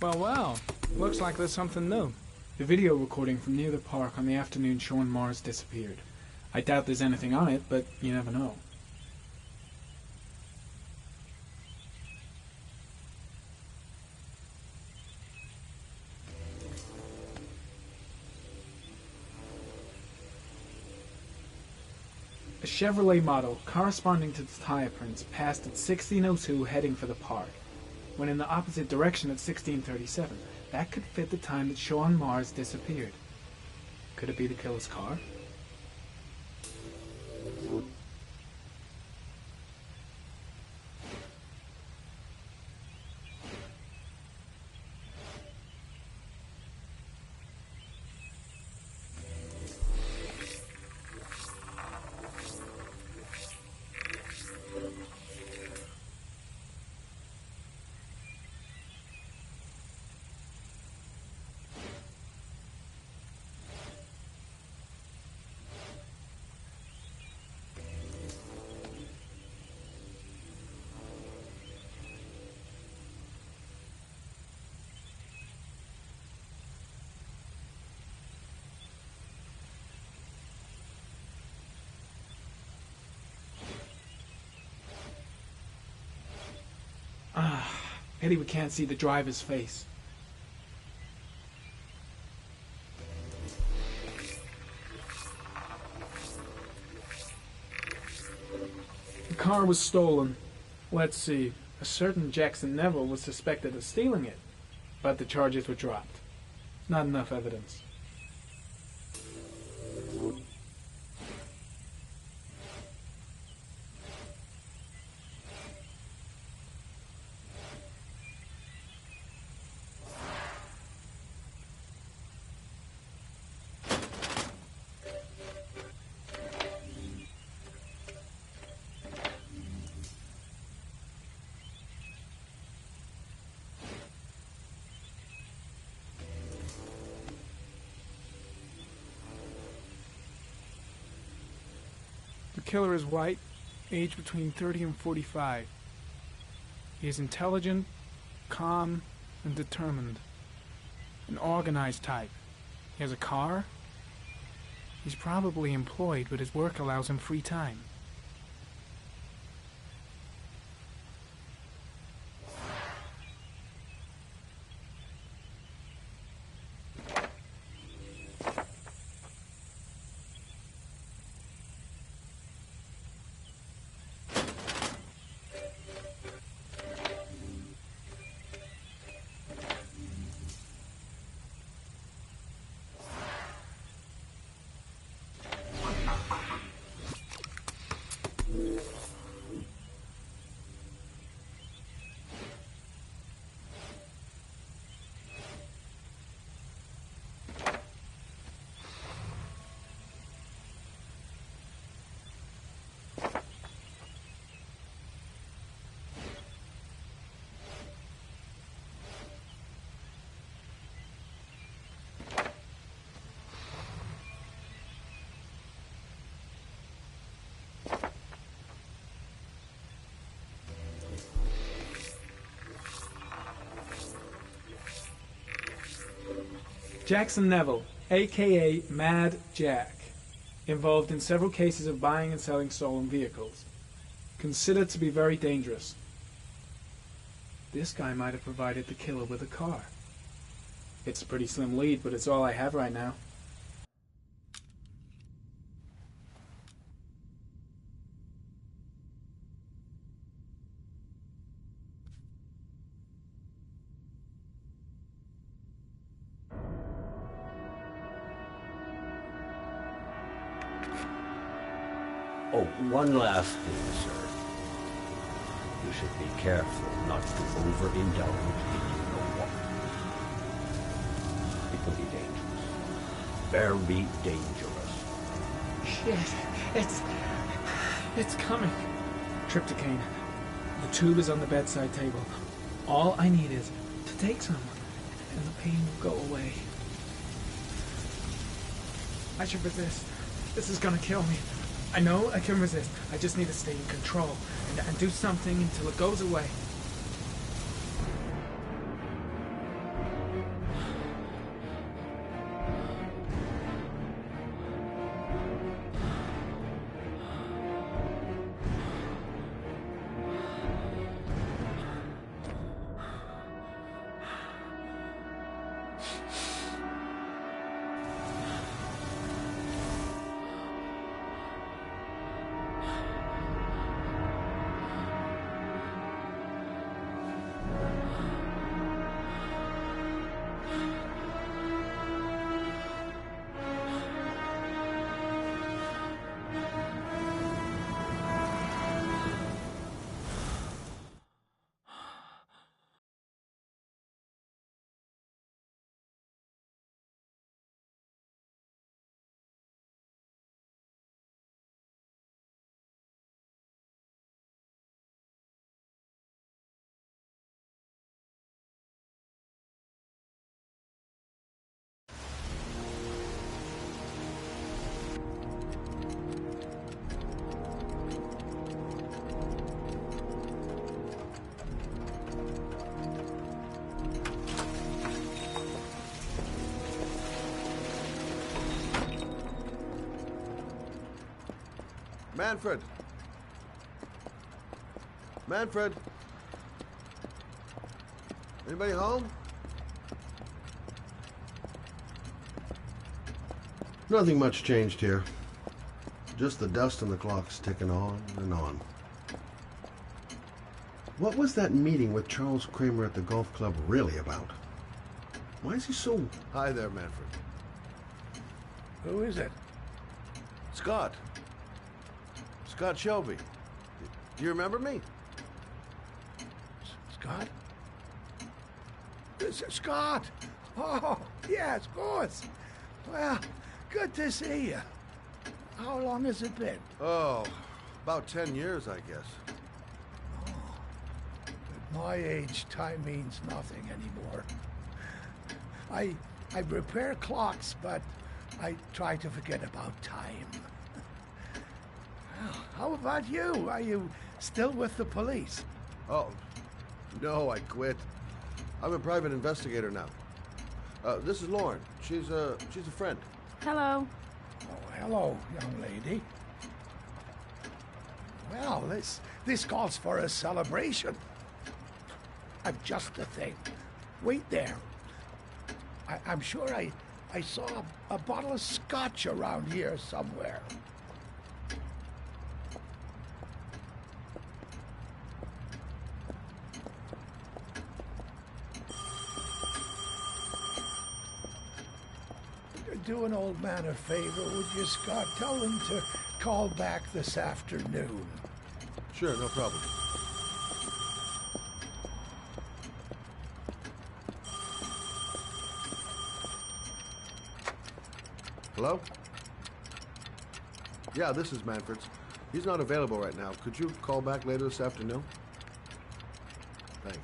Well, looks like there's something new. The video recording from near the park on the afternoon Sean Mars disappeared. I doubt there's anything on it, but you never know. A Chevrolet model corresponding to the tire prints passed at 16:02 heading for the park, when in the opposite direction at 16:37. That could fit the time that Sean Mars disappeared. Could it be the killer's car? Pity we can't see the driver's face. The car was stolen. Let's see. A certain Jackson Neville was suspected of stealing it, but the charges were dropped. Not enough evidence. The killer is white, aged between 30 and 45. He is intelligent, calm, and determined. An organized type. He has a car. He's probably employed, but his work allows him free time. Jackson Neville, a.k.a. Mad Jack. Involved in several cases of buying and selling stolen vehicles. Considered to be very dangerous. This guy might have provided the killer with a car. It's a pretty slim lead, but it's all I have right now. Oh, one last thing, sir. You should be careful not to overindulge in you know what. It can be dangerous. Very dangerous. Shit, it's coming. Trypticane. The tube is on the bedside table. All I need is to take some, and the pain will go away. I should resist. This is gonna kill me. I know I can resist. I just need to stay in control and do something until it goes away. Manfred! Manfred! Anybody home? Nothing much changed here. Just the dust and the clocks ticking on and on. What was that meeting with Charles Kramer at the golf club really about? Why is he so... Hi there, Manfred. Who is it? Scott. Scott Shelby. Do you remember me? Scott? Scott! Oh, yes, of course. Well, good to see you. How long has it been? Oh, about 10 years, I guess. At my age, time means nothing anymore. I repair clocks, but I try to forget about time. Well, how about you? Are you still with the police? Oh, no, I quit. I'm a private investigator now. This is Lauren. She's a friend. Hello. Oh, hello, young lady. Well, this calls for a celebration. I'm just the thing. Wait there. I'm sure I saw a bottle of scotch around here somewhere. Do an old man a favor, would you, Scott? Tell him to call back this afternoon. Sure, no problem. Hello? Yeah, this is Manfred's. He's not available right now. Could you call back later this afternoon? Thanks.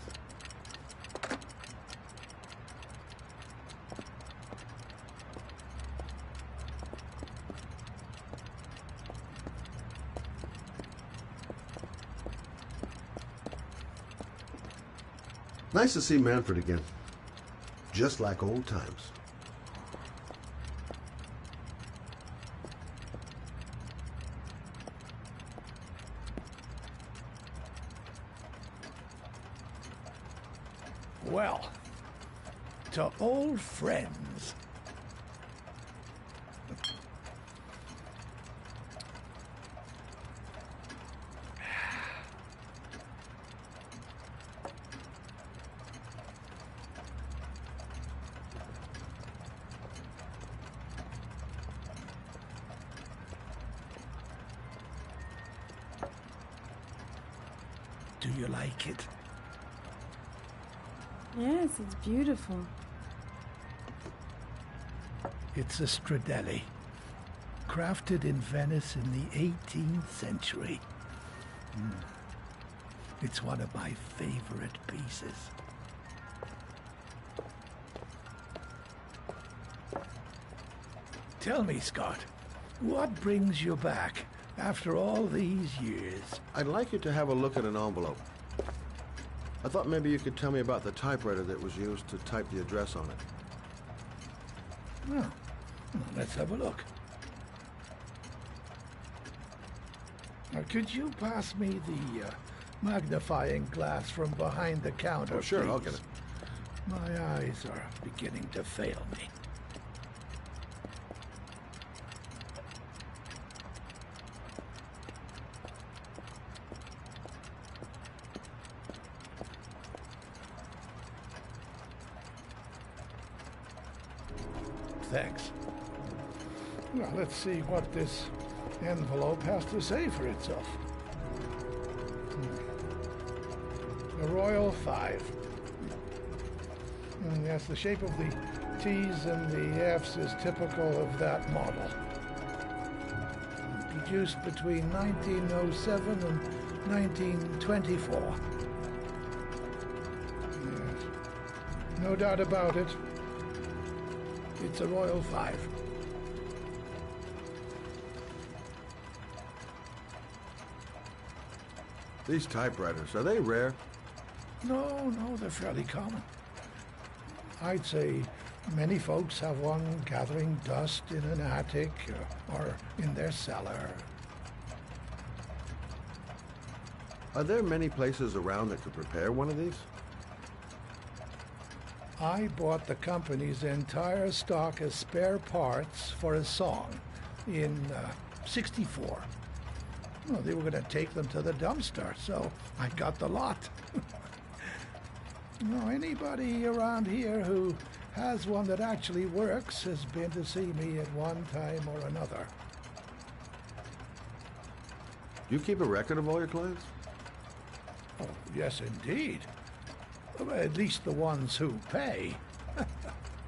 Nice to see Manfred again. Just like old times. to old friends. Do you like it? Yes, it's beautiful. It's a Stradelli, crafted in Venice in the 18th century. It's one of my favorite pieces. Tell me, Scott, what brings you back after all these years? I'd like you to have a look at an envelope. I thought maybe you could tell me about the typewriter that was used to type the address on it. Well, let's have a look. Now, could you pass me the magnifying glass from behind the counter, sure, please? I'll get it. My eyes are beginning to fail me. Thanks. Now, let's see what this envelope has to say for itself. The Royal 5. Yes, the shape of the T's and the F's is typical of that model. Produced between 1907 and 1924. Yes. No doubt about it. It's a Royal 5. These typewriters, are they rare? No, they're fairly common. I'd say many folks have one gathering dust in an attic or in their cellar. Are there many places around that could repair one of these? I bought the company's entire stock of spare parts for a song in '64. Well, they were going to take them to the dumpster, so I got the lot. No, anybody around here who has one that actually works has been to see me at one time or another. Do you keep a record of all your clients? Oh, yes, indeed. At least the ones who pay.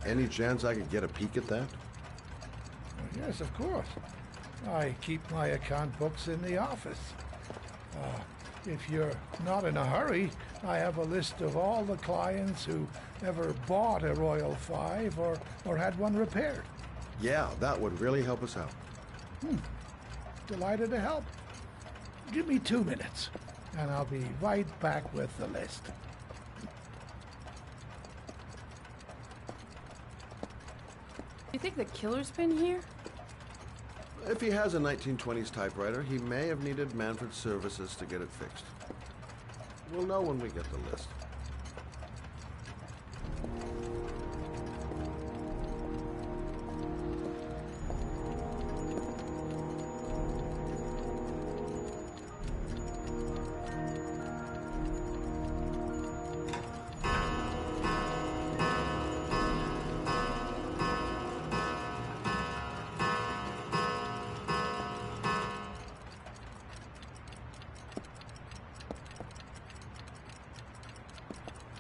Any chance I could get a peek at that? Yes, of course. I keep my account books in the office. If you're not in a hurry, I have a list of all the clients who ever bought a Royal 5 or had one repaired. Yeah, that would really help us out. Delighted to help. Give me 2 minutes, and I'll be right back with the list. You think the killer's been here? If he has a 1920s typewriter, he may have needed Manfred's services to get it fixed. We'll know when we get the list.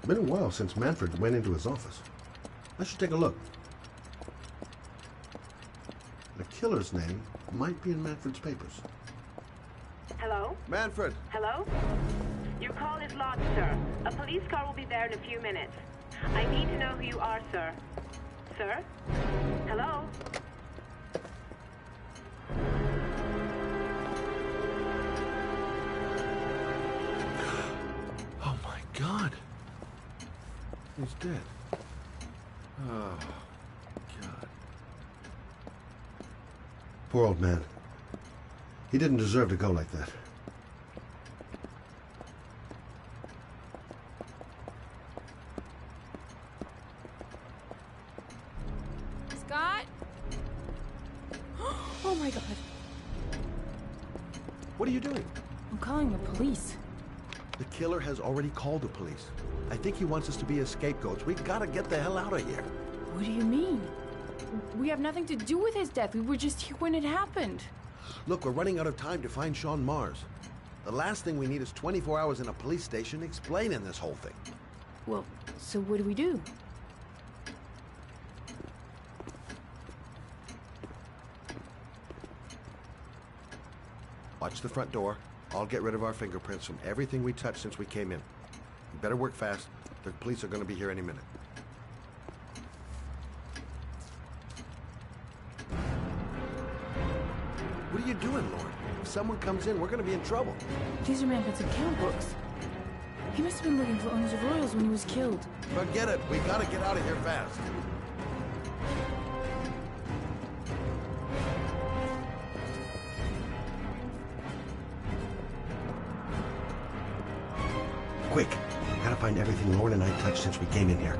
Been a while since Manfred went into his office. I should take a look. The killer's name might be in Manfred's papers. Hello? Manfred! Hello? Your call is logged, sir. A police car will be there in a few minutes. I need to know who you are, sir. Sir? Hello? Oh my God! He's dead. Oh, God. Poor old man. He didn't deserve to go like that. Scott? Oh my god. What are you doing? I'm calling the police. The killer has already called the police. I think he wants us to be his scapegoats. We gotta get the hell out of here. What do you mean? We have nothing to do with his death. We were just here when it happened. Look, we're running out of time to find Sean Mars. The last thing we need is 24 hours in a police station explaining this whole thing. Well, so what do we do? Watch the front door. I'll get rid of our fingerprints from everything we touched since we came in. You better work fast. The police are going to be here any minute. What are you doing, Lauren? If someone comes in, we're going to be in trouble. These are Manfred's account books. He must have been looking for owners of Royals when he was killed. Forget it. We got to get out of here fast. Quick. Gotta find everything Lauren and I touched since we came in here.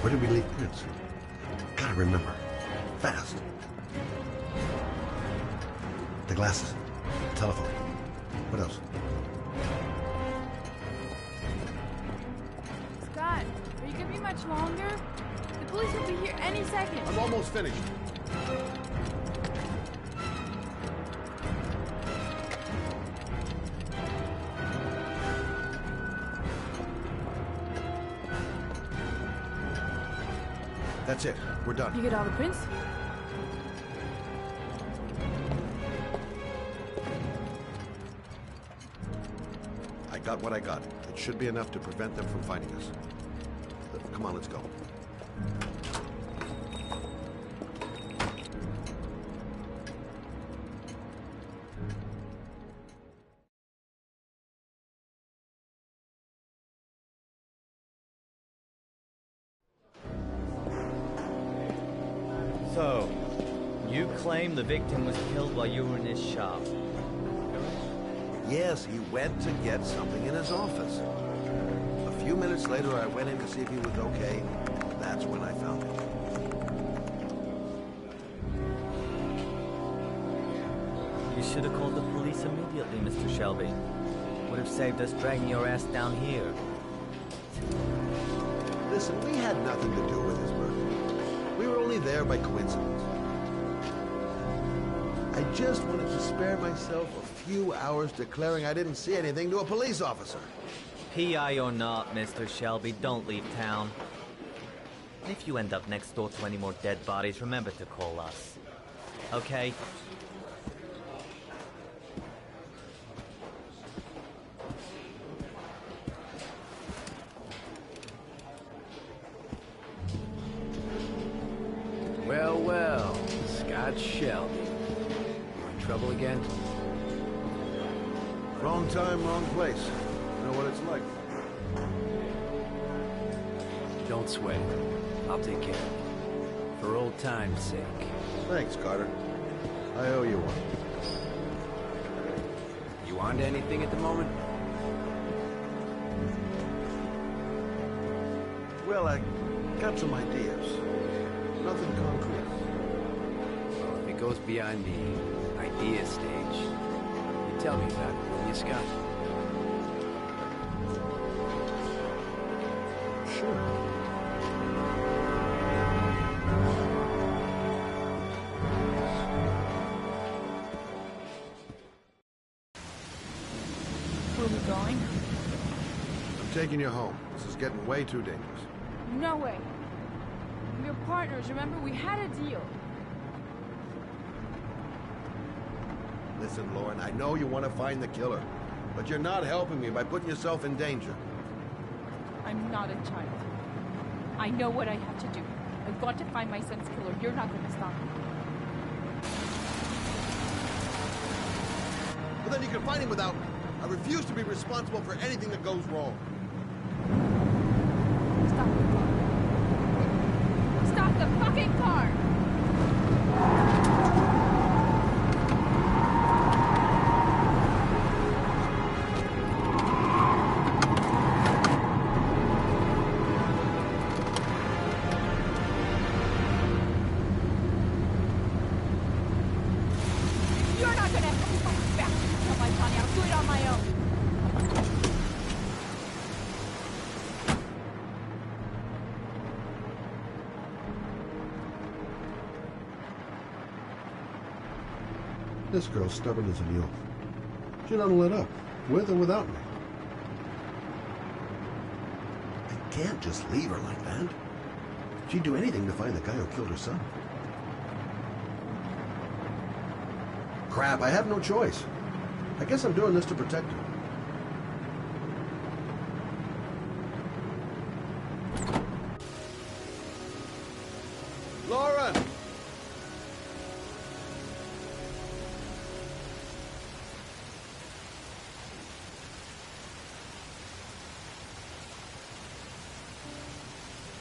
Where did we leave Prince? Gotta remember. Fast. The glasses. The telephone. What else? Scott, are you gonna be much longer? The police will be here any second. I'm almost finished. That's it. We're done. You get all the prints? I got what I got. It should be enough to prevent them from finding us. Come on, let's go. So, you claim the victim was killed while you were in his shop? Yes, he went to get something in his office. A few minutes later, I went in to see if he was okay. That's when I found him. You should have called the police immediately, Mr. Shelby. Would have saved us dragging your ass down here. Listen, we had nothing to do with his murder. We were only there by coincidence. I just wanted to spare myself a few hours declaring I didn't see anything to a police officer. PI or not, Mr. Shelby, don't leave town. If you end up next door to any more dead bodies, remember to call us. Okay? Well, well, Scott Shelby. You in trouble again? Wrong time, wrong place. You know what it's like. Don't sweat it. I'll take care of it. For old time's sake. Thanks, Carter. I owe you one. You on to anything at the moment? Well, I got some ideas. Nothing concrete. Well, if it goes beyond the idea stage, you tell me about it, will you, Scott? sure. Where are we going? I'm taking you home. This is getting way too dangerous. No way. We're partners, remember? We had a deal. Listen, Lauren, I know you want to find the killer, but you're not helping me by putting yourself in danger. I'm not a child. I know what I have to do. I've got to find my son's killer. You're not going to stop me. Well, then you can find him without me. I refuse to be responsible for anything that goes wrong. Stop the car. Stop the fucking car! You're not gonna have to come back to tell my Johnny. I'll do it on my own. This girl's stubborn as a mule. She doesn't let up, with or without me. I can't just leave her like that. She'd do anything to find the guy who killed her son. Crap, I have no choice. I guess I'm doing this to protect her. Lauren!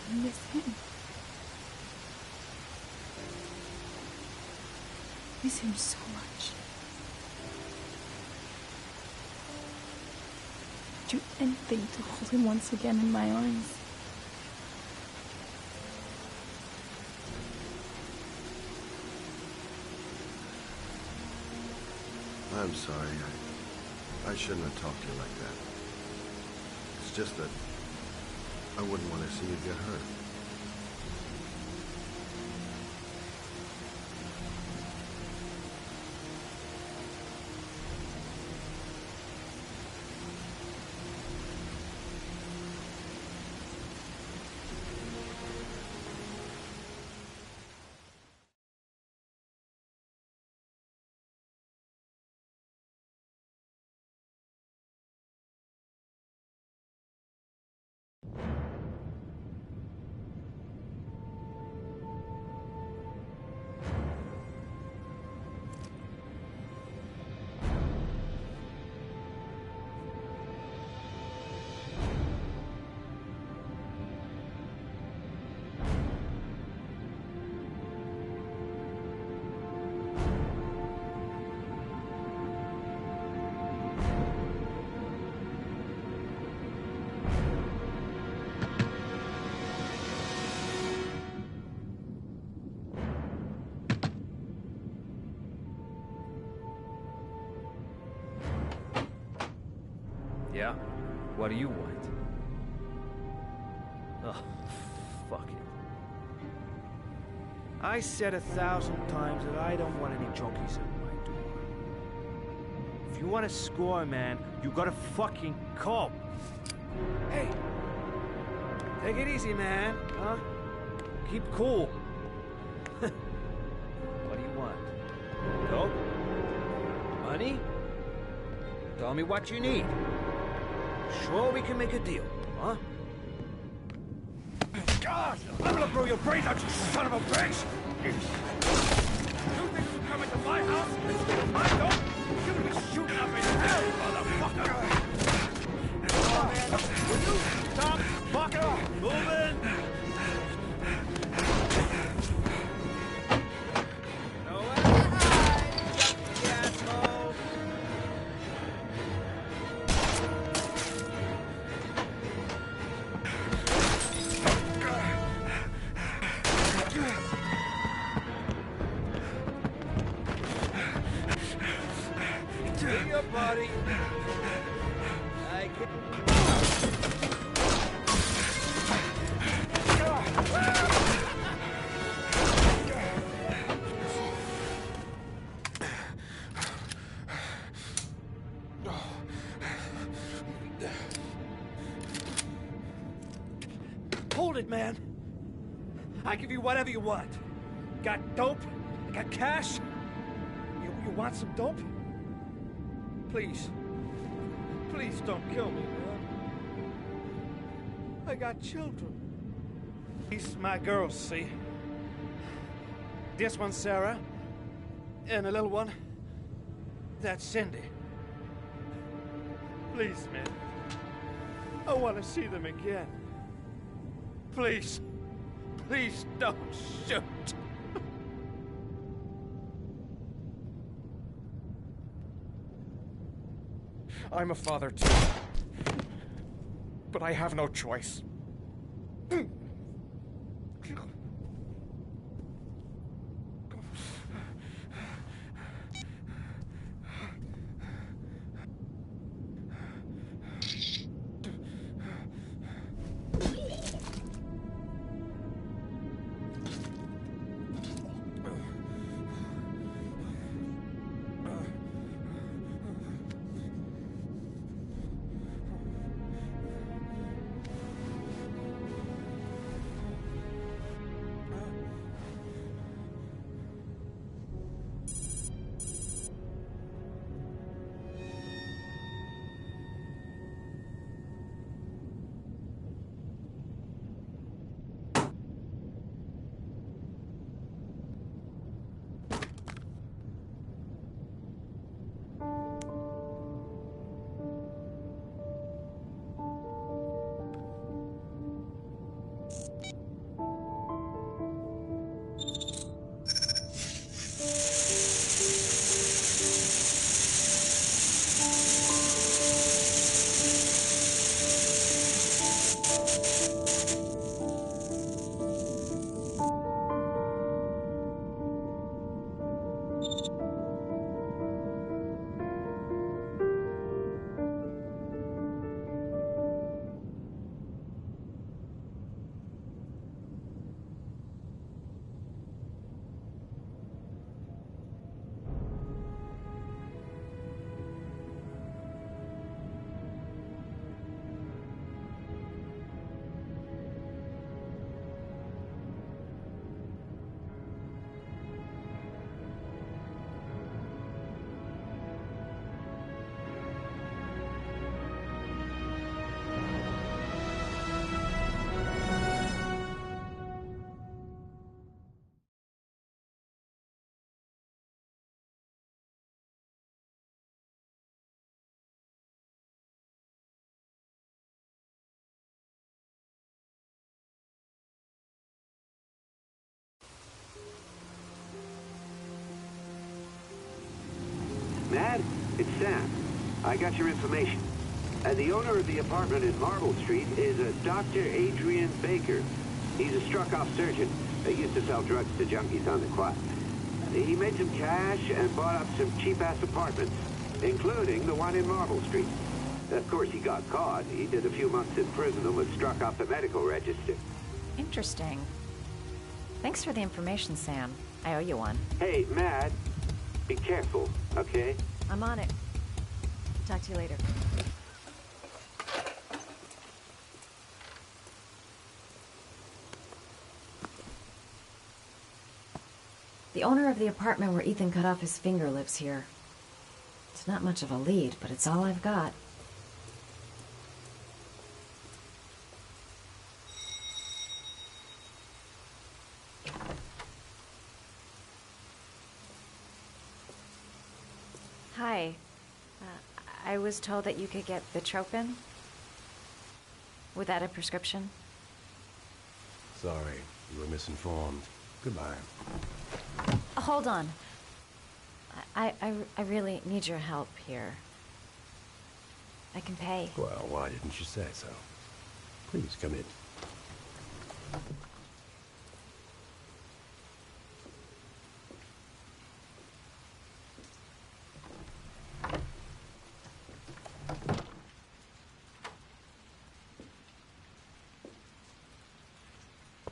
I miss him. Miss him so much. Do anything to hold him once again in my arms. I'm sorry. I shouldn't have talked to you like that. It's just that I wouldn't want to see you get hurt. Yeah? What do you want? Oh, fuck it. I said 1,000 times that I don't want any junkies at my door. If you want to score, man, you gotta fucking come. Hey! Take it easy, man, huh? Keep cool. What do you want? Dope? Money? Tell me what you need. Sure we can make a deal, huh? God! I'm gonna blow your brains out, you son of a bitch! You think you come into my house and steal my dope? You're gonna be shooting up in hell, motherfucker! Oh, man, will you stop fucking moving? hold it, man. I give you whatever you want. Got dope? Got cash? You want some dope? Please. Please don't kill me, man. I got children. These my girls, see? This one's Sarah. And the little one, that's Cindy. Please, man. I want to see them again. Please. Please don't shoot. I'm a father too. But I have no choice. Mad? It's Sam. I got your information. The owner of the apartment in Marble Street is a Dr. Adrian Baker. He's a struck-off surgeon. He used to sell drugs to junkies on the quad. He made some cash and bought up some cheap-ass apartments, including the one in Marble Street. Of course, he got caught. He did a few months in prison and was struck off the medical register. Interesting. Thanks for the information, Sam. I owe you one. Hey, Mad, be careful, okay? I'm on it. Talk to you later. The owner of the apartment where Ethan cut off his finger lives here. It's not much of a lead, but it's all I've got. Hi. I was told that you could get Bitropin. Without a prescription. Sorry, you were misinformed. Goodbye. Hold on. I really need your help here. I can pay. Well, why didn't you say so? Please come in.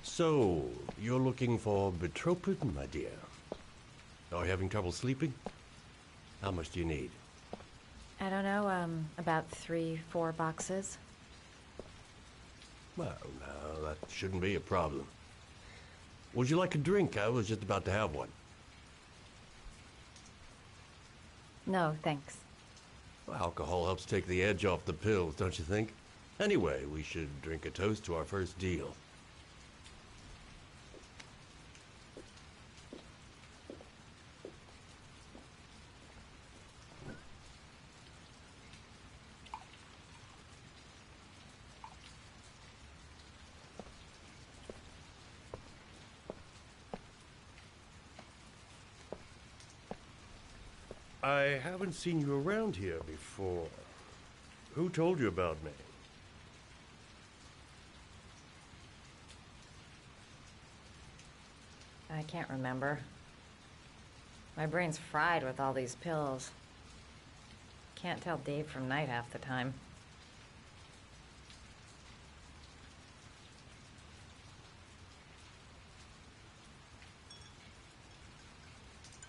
So, you're looking for Bitropin, my dear? Are you having trouble sleeping? How much do you need? I don't know, about 3-4 boxes. Well, no, that shouldn't be a problem. Would you like a drink? I was just about to have one. No, thanks. Well, alcohol helps take the edge off the pills, don't you think? Anyway, we should drink a toast to our first deal. I haven't seen you around here before. Who told you about me? I can't remember. My brain's fried with all these pills. Can't tell day from night half the time.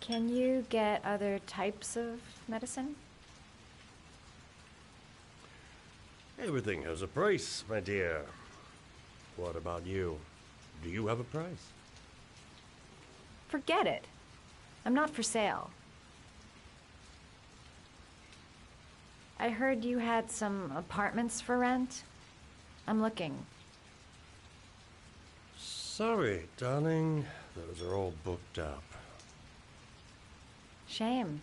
Can you get other types of medicine? Everything has a price, my dear. What about you? Do you have a price? Forget it. I'm not for sale. I heard you had some apartments for rent. I'm looking. Sorry, darling. Those are all booked up. Shame.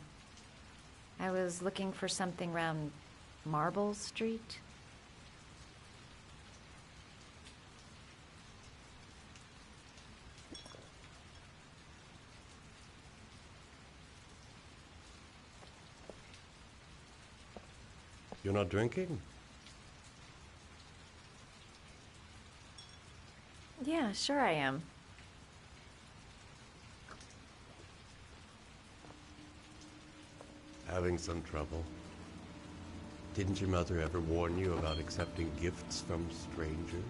I was looking for something around Marble Street. You're not drinking? Yeah, sure I am. Having some trouble? Didn't your mother ever warn you about accepting gifts from strangers?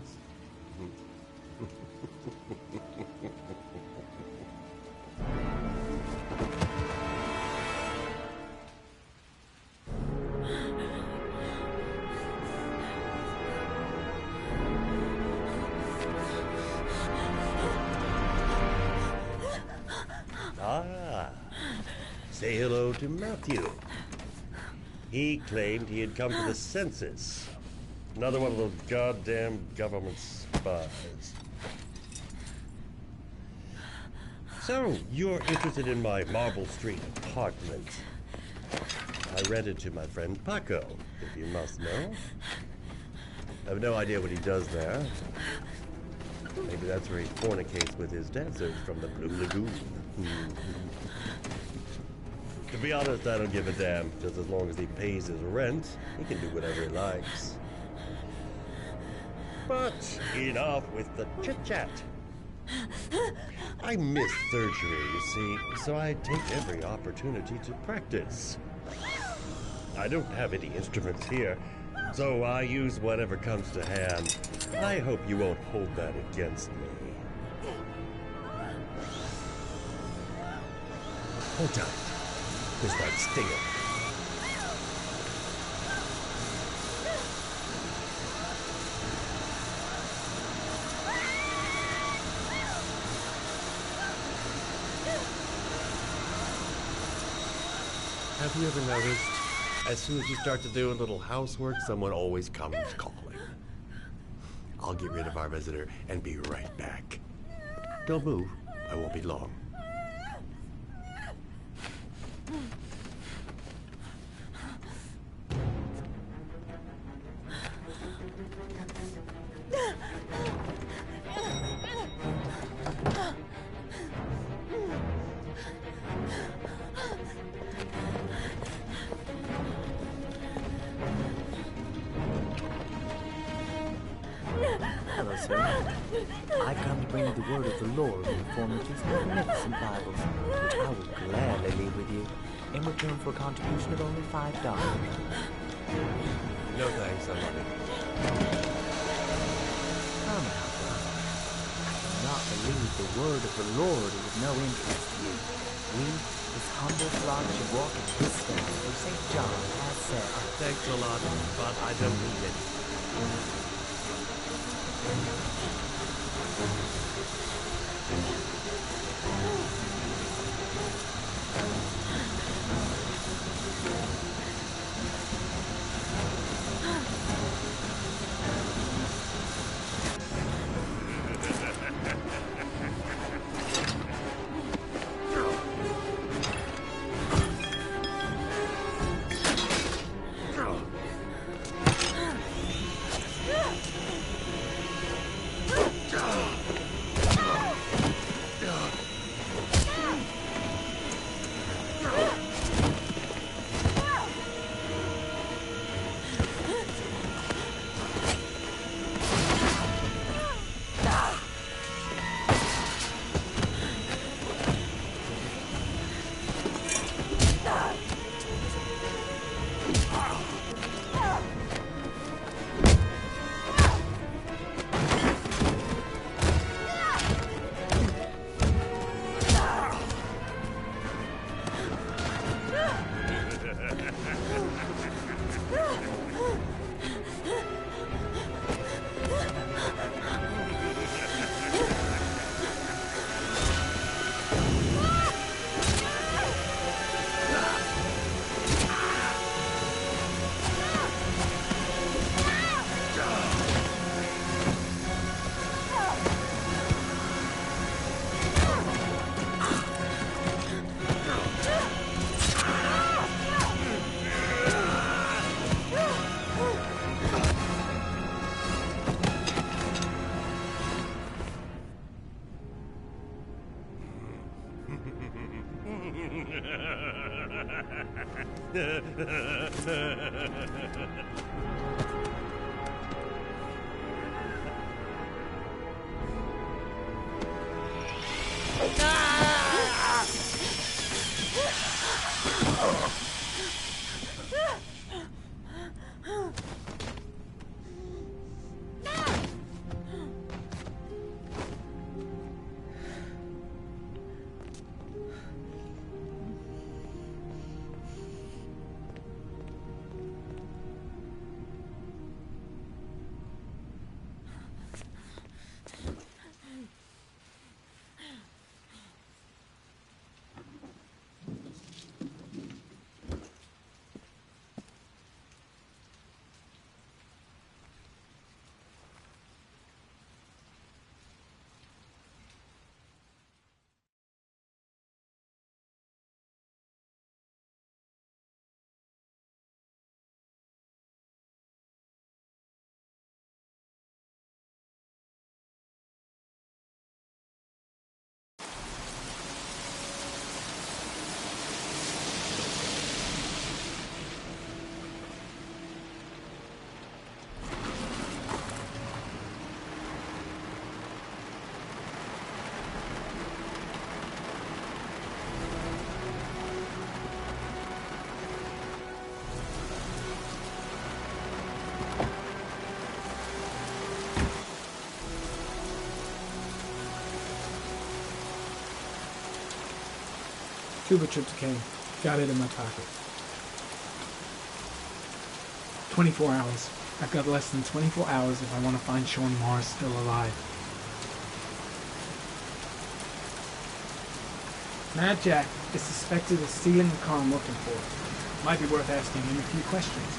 Say hello to Matthew. He claimed he had come to the census. Another one of those goddamn government spies. So, you're interested in my Marble Street apartment. I rented to my friend Paco, if you must know. I have no idea what he does there. Maybe that's where he fornicates with his dancers from the Blue Lagoon. To be honest, I don't give a damn. Just as long as he pays his rent, he can do whatever he likes. But enough with the chit-chat. I miss surgery, you see, so I take every opportunity to practice. I don't have any instruments here, so I use whatever comes to hand. I hope you won't hold that against me. Hold tight. This might sting him. Have you ever noticed, as soon as you start to do a little housework, someone always comes calling? I'll get rid of our visitor and be right back. Don't move. I won't be long. Hello, sir. I come to bring you the word of the Lord in the form of these magnificent Bibles, which I will gladly leave with you in return for a contribution of only $5. No thanks, I love it. Come now, brother. I do not believe the word of the Lord is of no interest to you. We, this humble flock, should walk in his steps, for St. John has said. Thanks a lot, but I don't need it. Cuba tryptocane. Got it in my pocket. 24 hours. I've got less than 24 hours if I want to find Sean Mars still alive. Mad Jack is suspected of stealing the car I'm looking for. Might be worth asking him a few questions.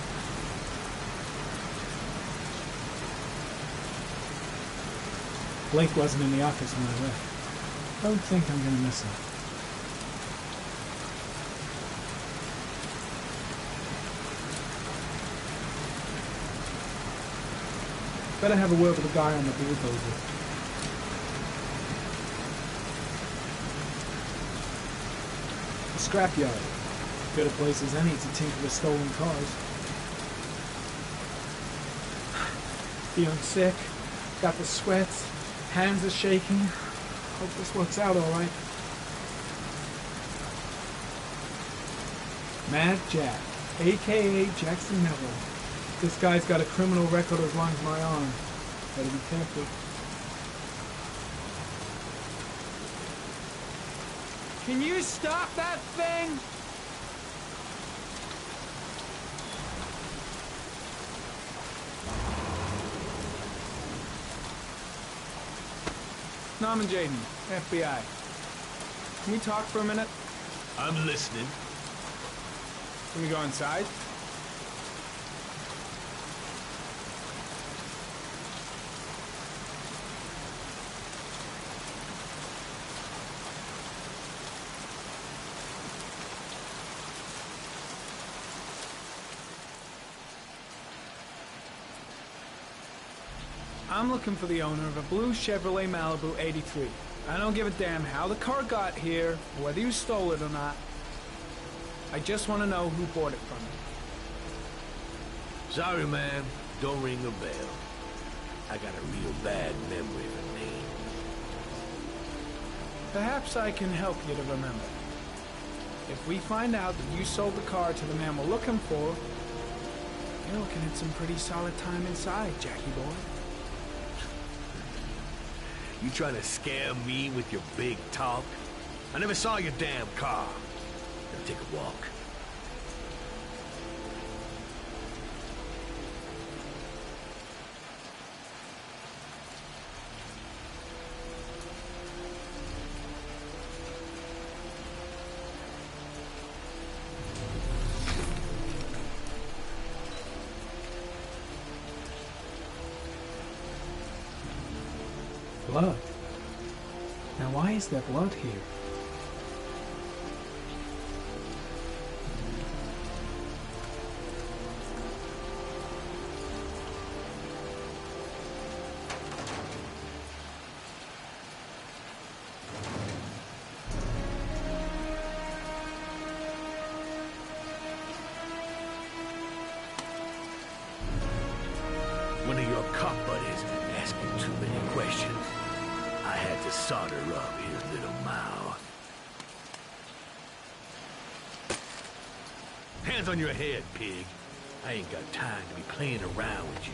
Blake wasn't in the office when I left. Don't think I'm gonna miss him. Better have a word with the guy on the bulldozer. A scrapyard. Good a place as any to tinker with stolen cars. Feeling sick. Got the sweats. Hands are shaking. Hope this works out alright. Mad Jack, a.k.a. Jackson Neville. This guy's got a criminal record as long as my arm. Better be careful. Can you stop that thing? Norman Jaden, FBI. Can we talk for a minute? I'm listening. Can we go inside? I'm looking for the owner of a blue Chevrolet Malibu 83. I don't give a damn how the car got here, or whether you stole it or not. I just want to know who bought it from you. Sorry, man. Don't ring a bell. I got a real bad memory for names. Perhaps I can help you to remember. If we find out that you sold the car to the man we're looking for, you're looking at some pretty solid time inside, Jackie boy. You trying to scare me with your big talk? I never saw your damn car. Now take a walk. Blood. Now why is there blood here? One of your cop buddies asking too many questions. I had to solder up his little mouth. Hands on your head, pig. I ain't got time to be playing around with you.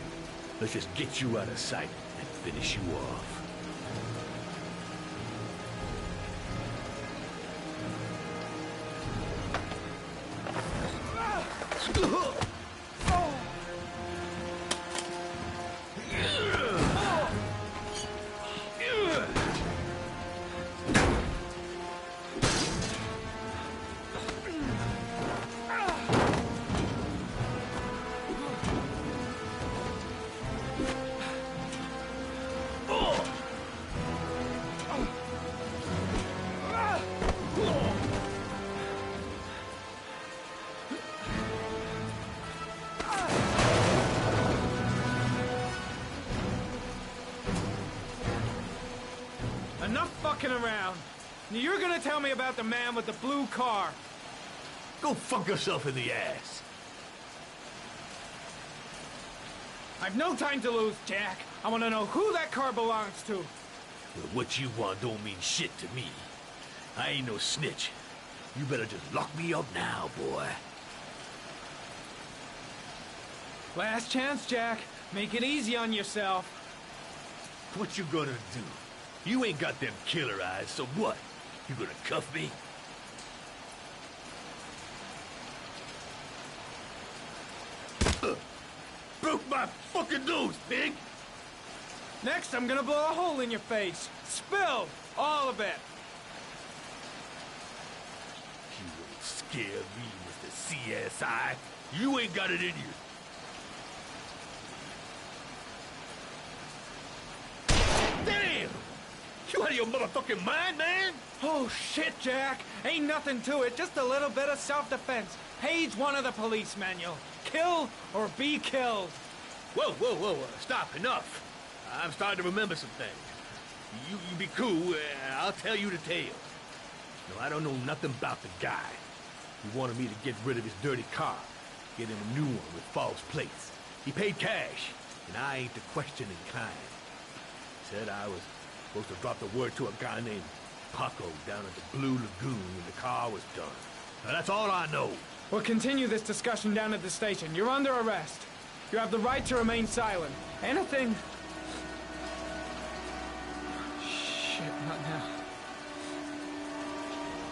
Let's just get you out of sight and finish you off. Enough fucking around. Now you're gonna tell me about the man with the blue car. Go fuck yourself in the ass. I've no time to lose, Jack. I want to know who that car belongs to. Well, what you want don't mean shit to me. I ain't no snitch. You better just lock me up now, boy. Last chance, Jack. Make it easy on yourself. What you gonna do? You ain't got them killer eyes, so what? You gonna cuff me? Broke my fucking nose, pig! Next, I'm gonna blow a hole in your face. Spill! All of it! You won't scare me, Mr. CSI. You ain't got it in you. Damn! You out of your motherfucking mind, man? Oh, shit, Jack. Ain't nothing to it. Just a little bit of self-defense. Page 1 of the police manual. Kill or be killed. Whoa, whoa, whoa, stop, enough. I'm starting to remember some things. You be cool, I'll tell you the tale. No, I don't know nothing about the guy. He wanted me to get rid of his dirty car, get him a new one with false plates. He paid cash, and I ain't the questioning kind. Said I was supposed to drop the word to a guy named Paco down at the Blue Lagoon when the car was done. Now, that's all I know. We'll continue this discussion down at the station. You're under arrest. You have the right to remain silent. Anything... Shit, not now.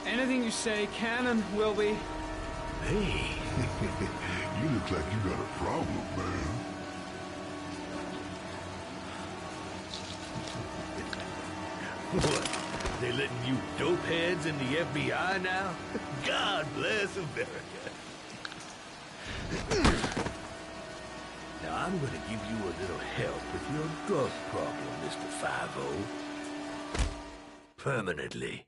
Anything you say can and will be... Hey. You look like you got a problem, man. letting you dope heads in the FBI now? God bless America. Now, I'm gonna give you a little help with your drug problem, Mr. 5-0. Permanently.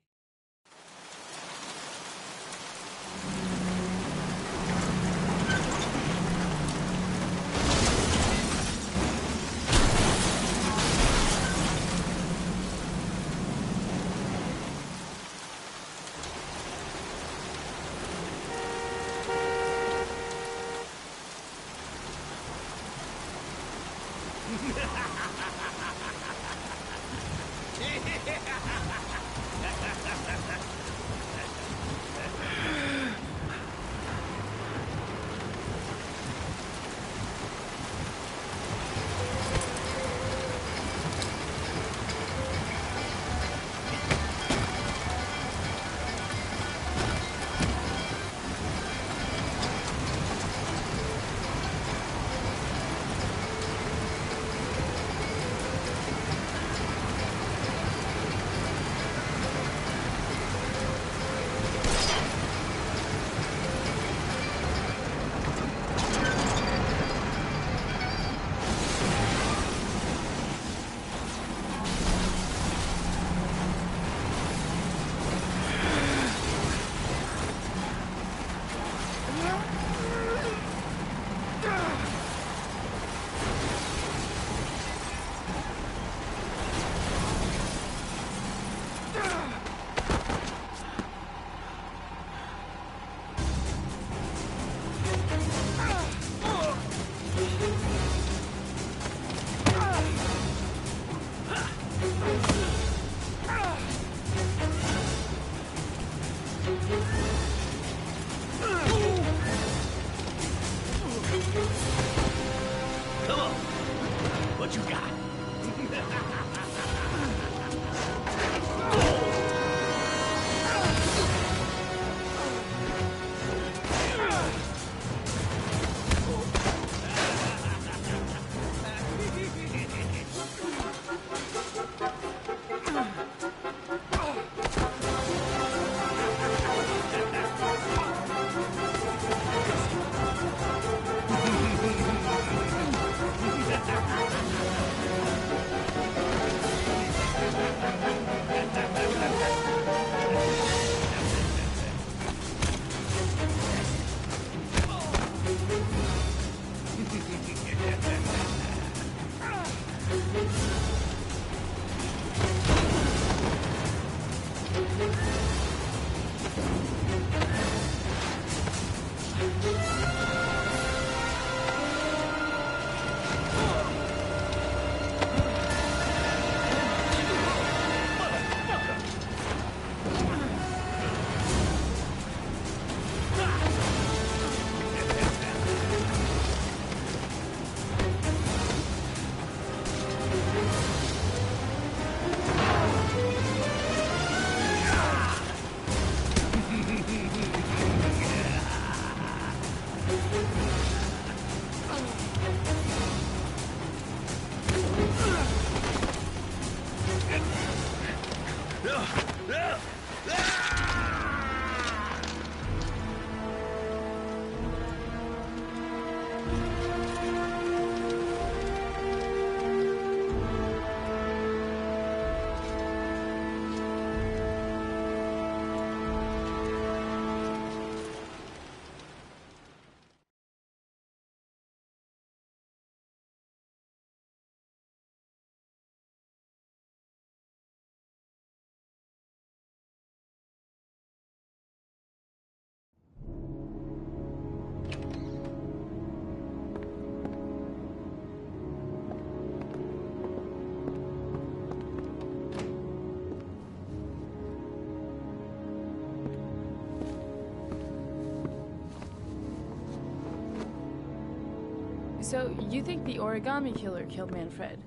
So, you think the origami killer killed Manfred?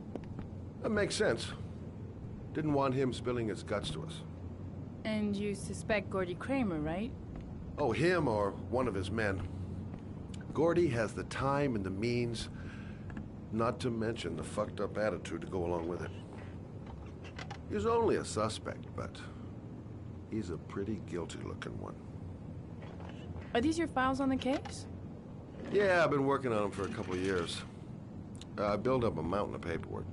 That makes sense. Didn't want him spilling his guts to us. And you suspect Gordy Kramer, right? Oh, him or one of his men. Gordy has the time and the means, not to mention the fucked up attitude to go along with it. He's only a suspect, but He's a pretty guilty-looking one. Are these your files on the case? Yeah, I've been working on them for a couple of years. I built up a mountain of paperwork.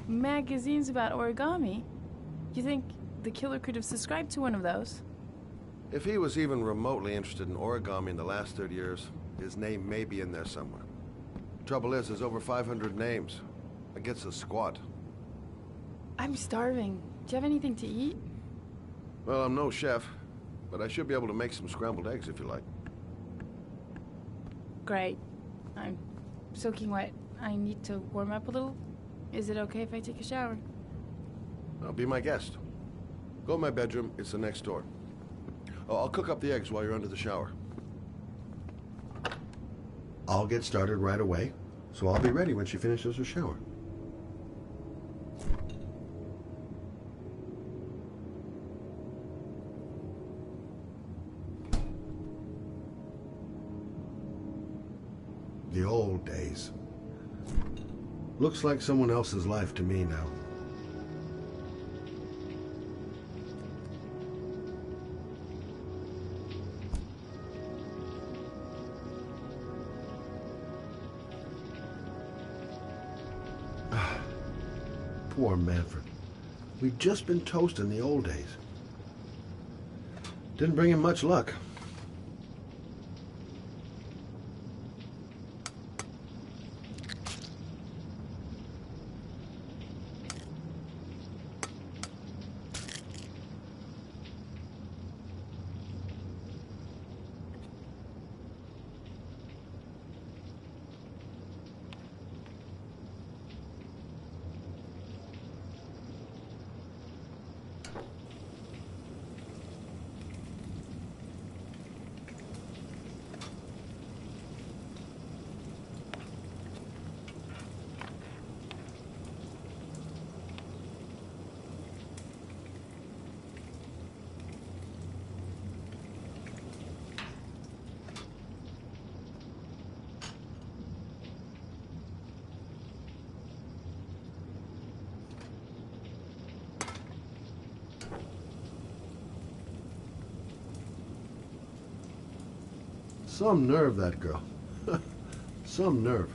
Magazines about origami? You think the killer could have subscribed to one of those? If he was even remotely interested in origami in the last 30 years, his name may be in there somewhere. Trouble is, there's over 500 names. That gets us squat. I'm starving. Do you have anything to eat? Well, I'm no chef, but I should be able to make some scrambled eggs if you like. Great. I'm soaking wet. I need to warm up a little. Is it okay if I take a shower? Well, be my guest. Go to my bedroom. It's the next door. Oh, I'll cook up the eggs while you're under the shower. I'll get started right away, so I'll be ready when she finishes her shower. The old days. Looks like someone else's life to me now. Poor Manfred. We'd just been toast in the old days. Didn't bring him much luck. Some nerve, that girl. Some nerve.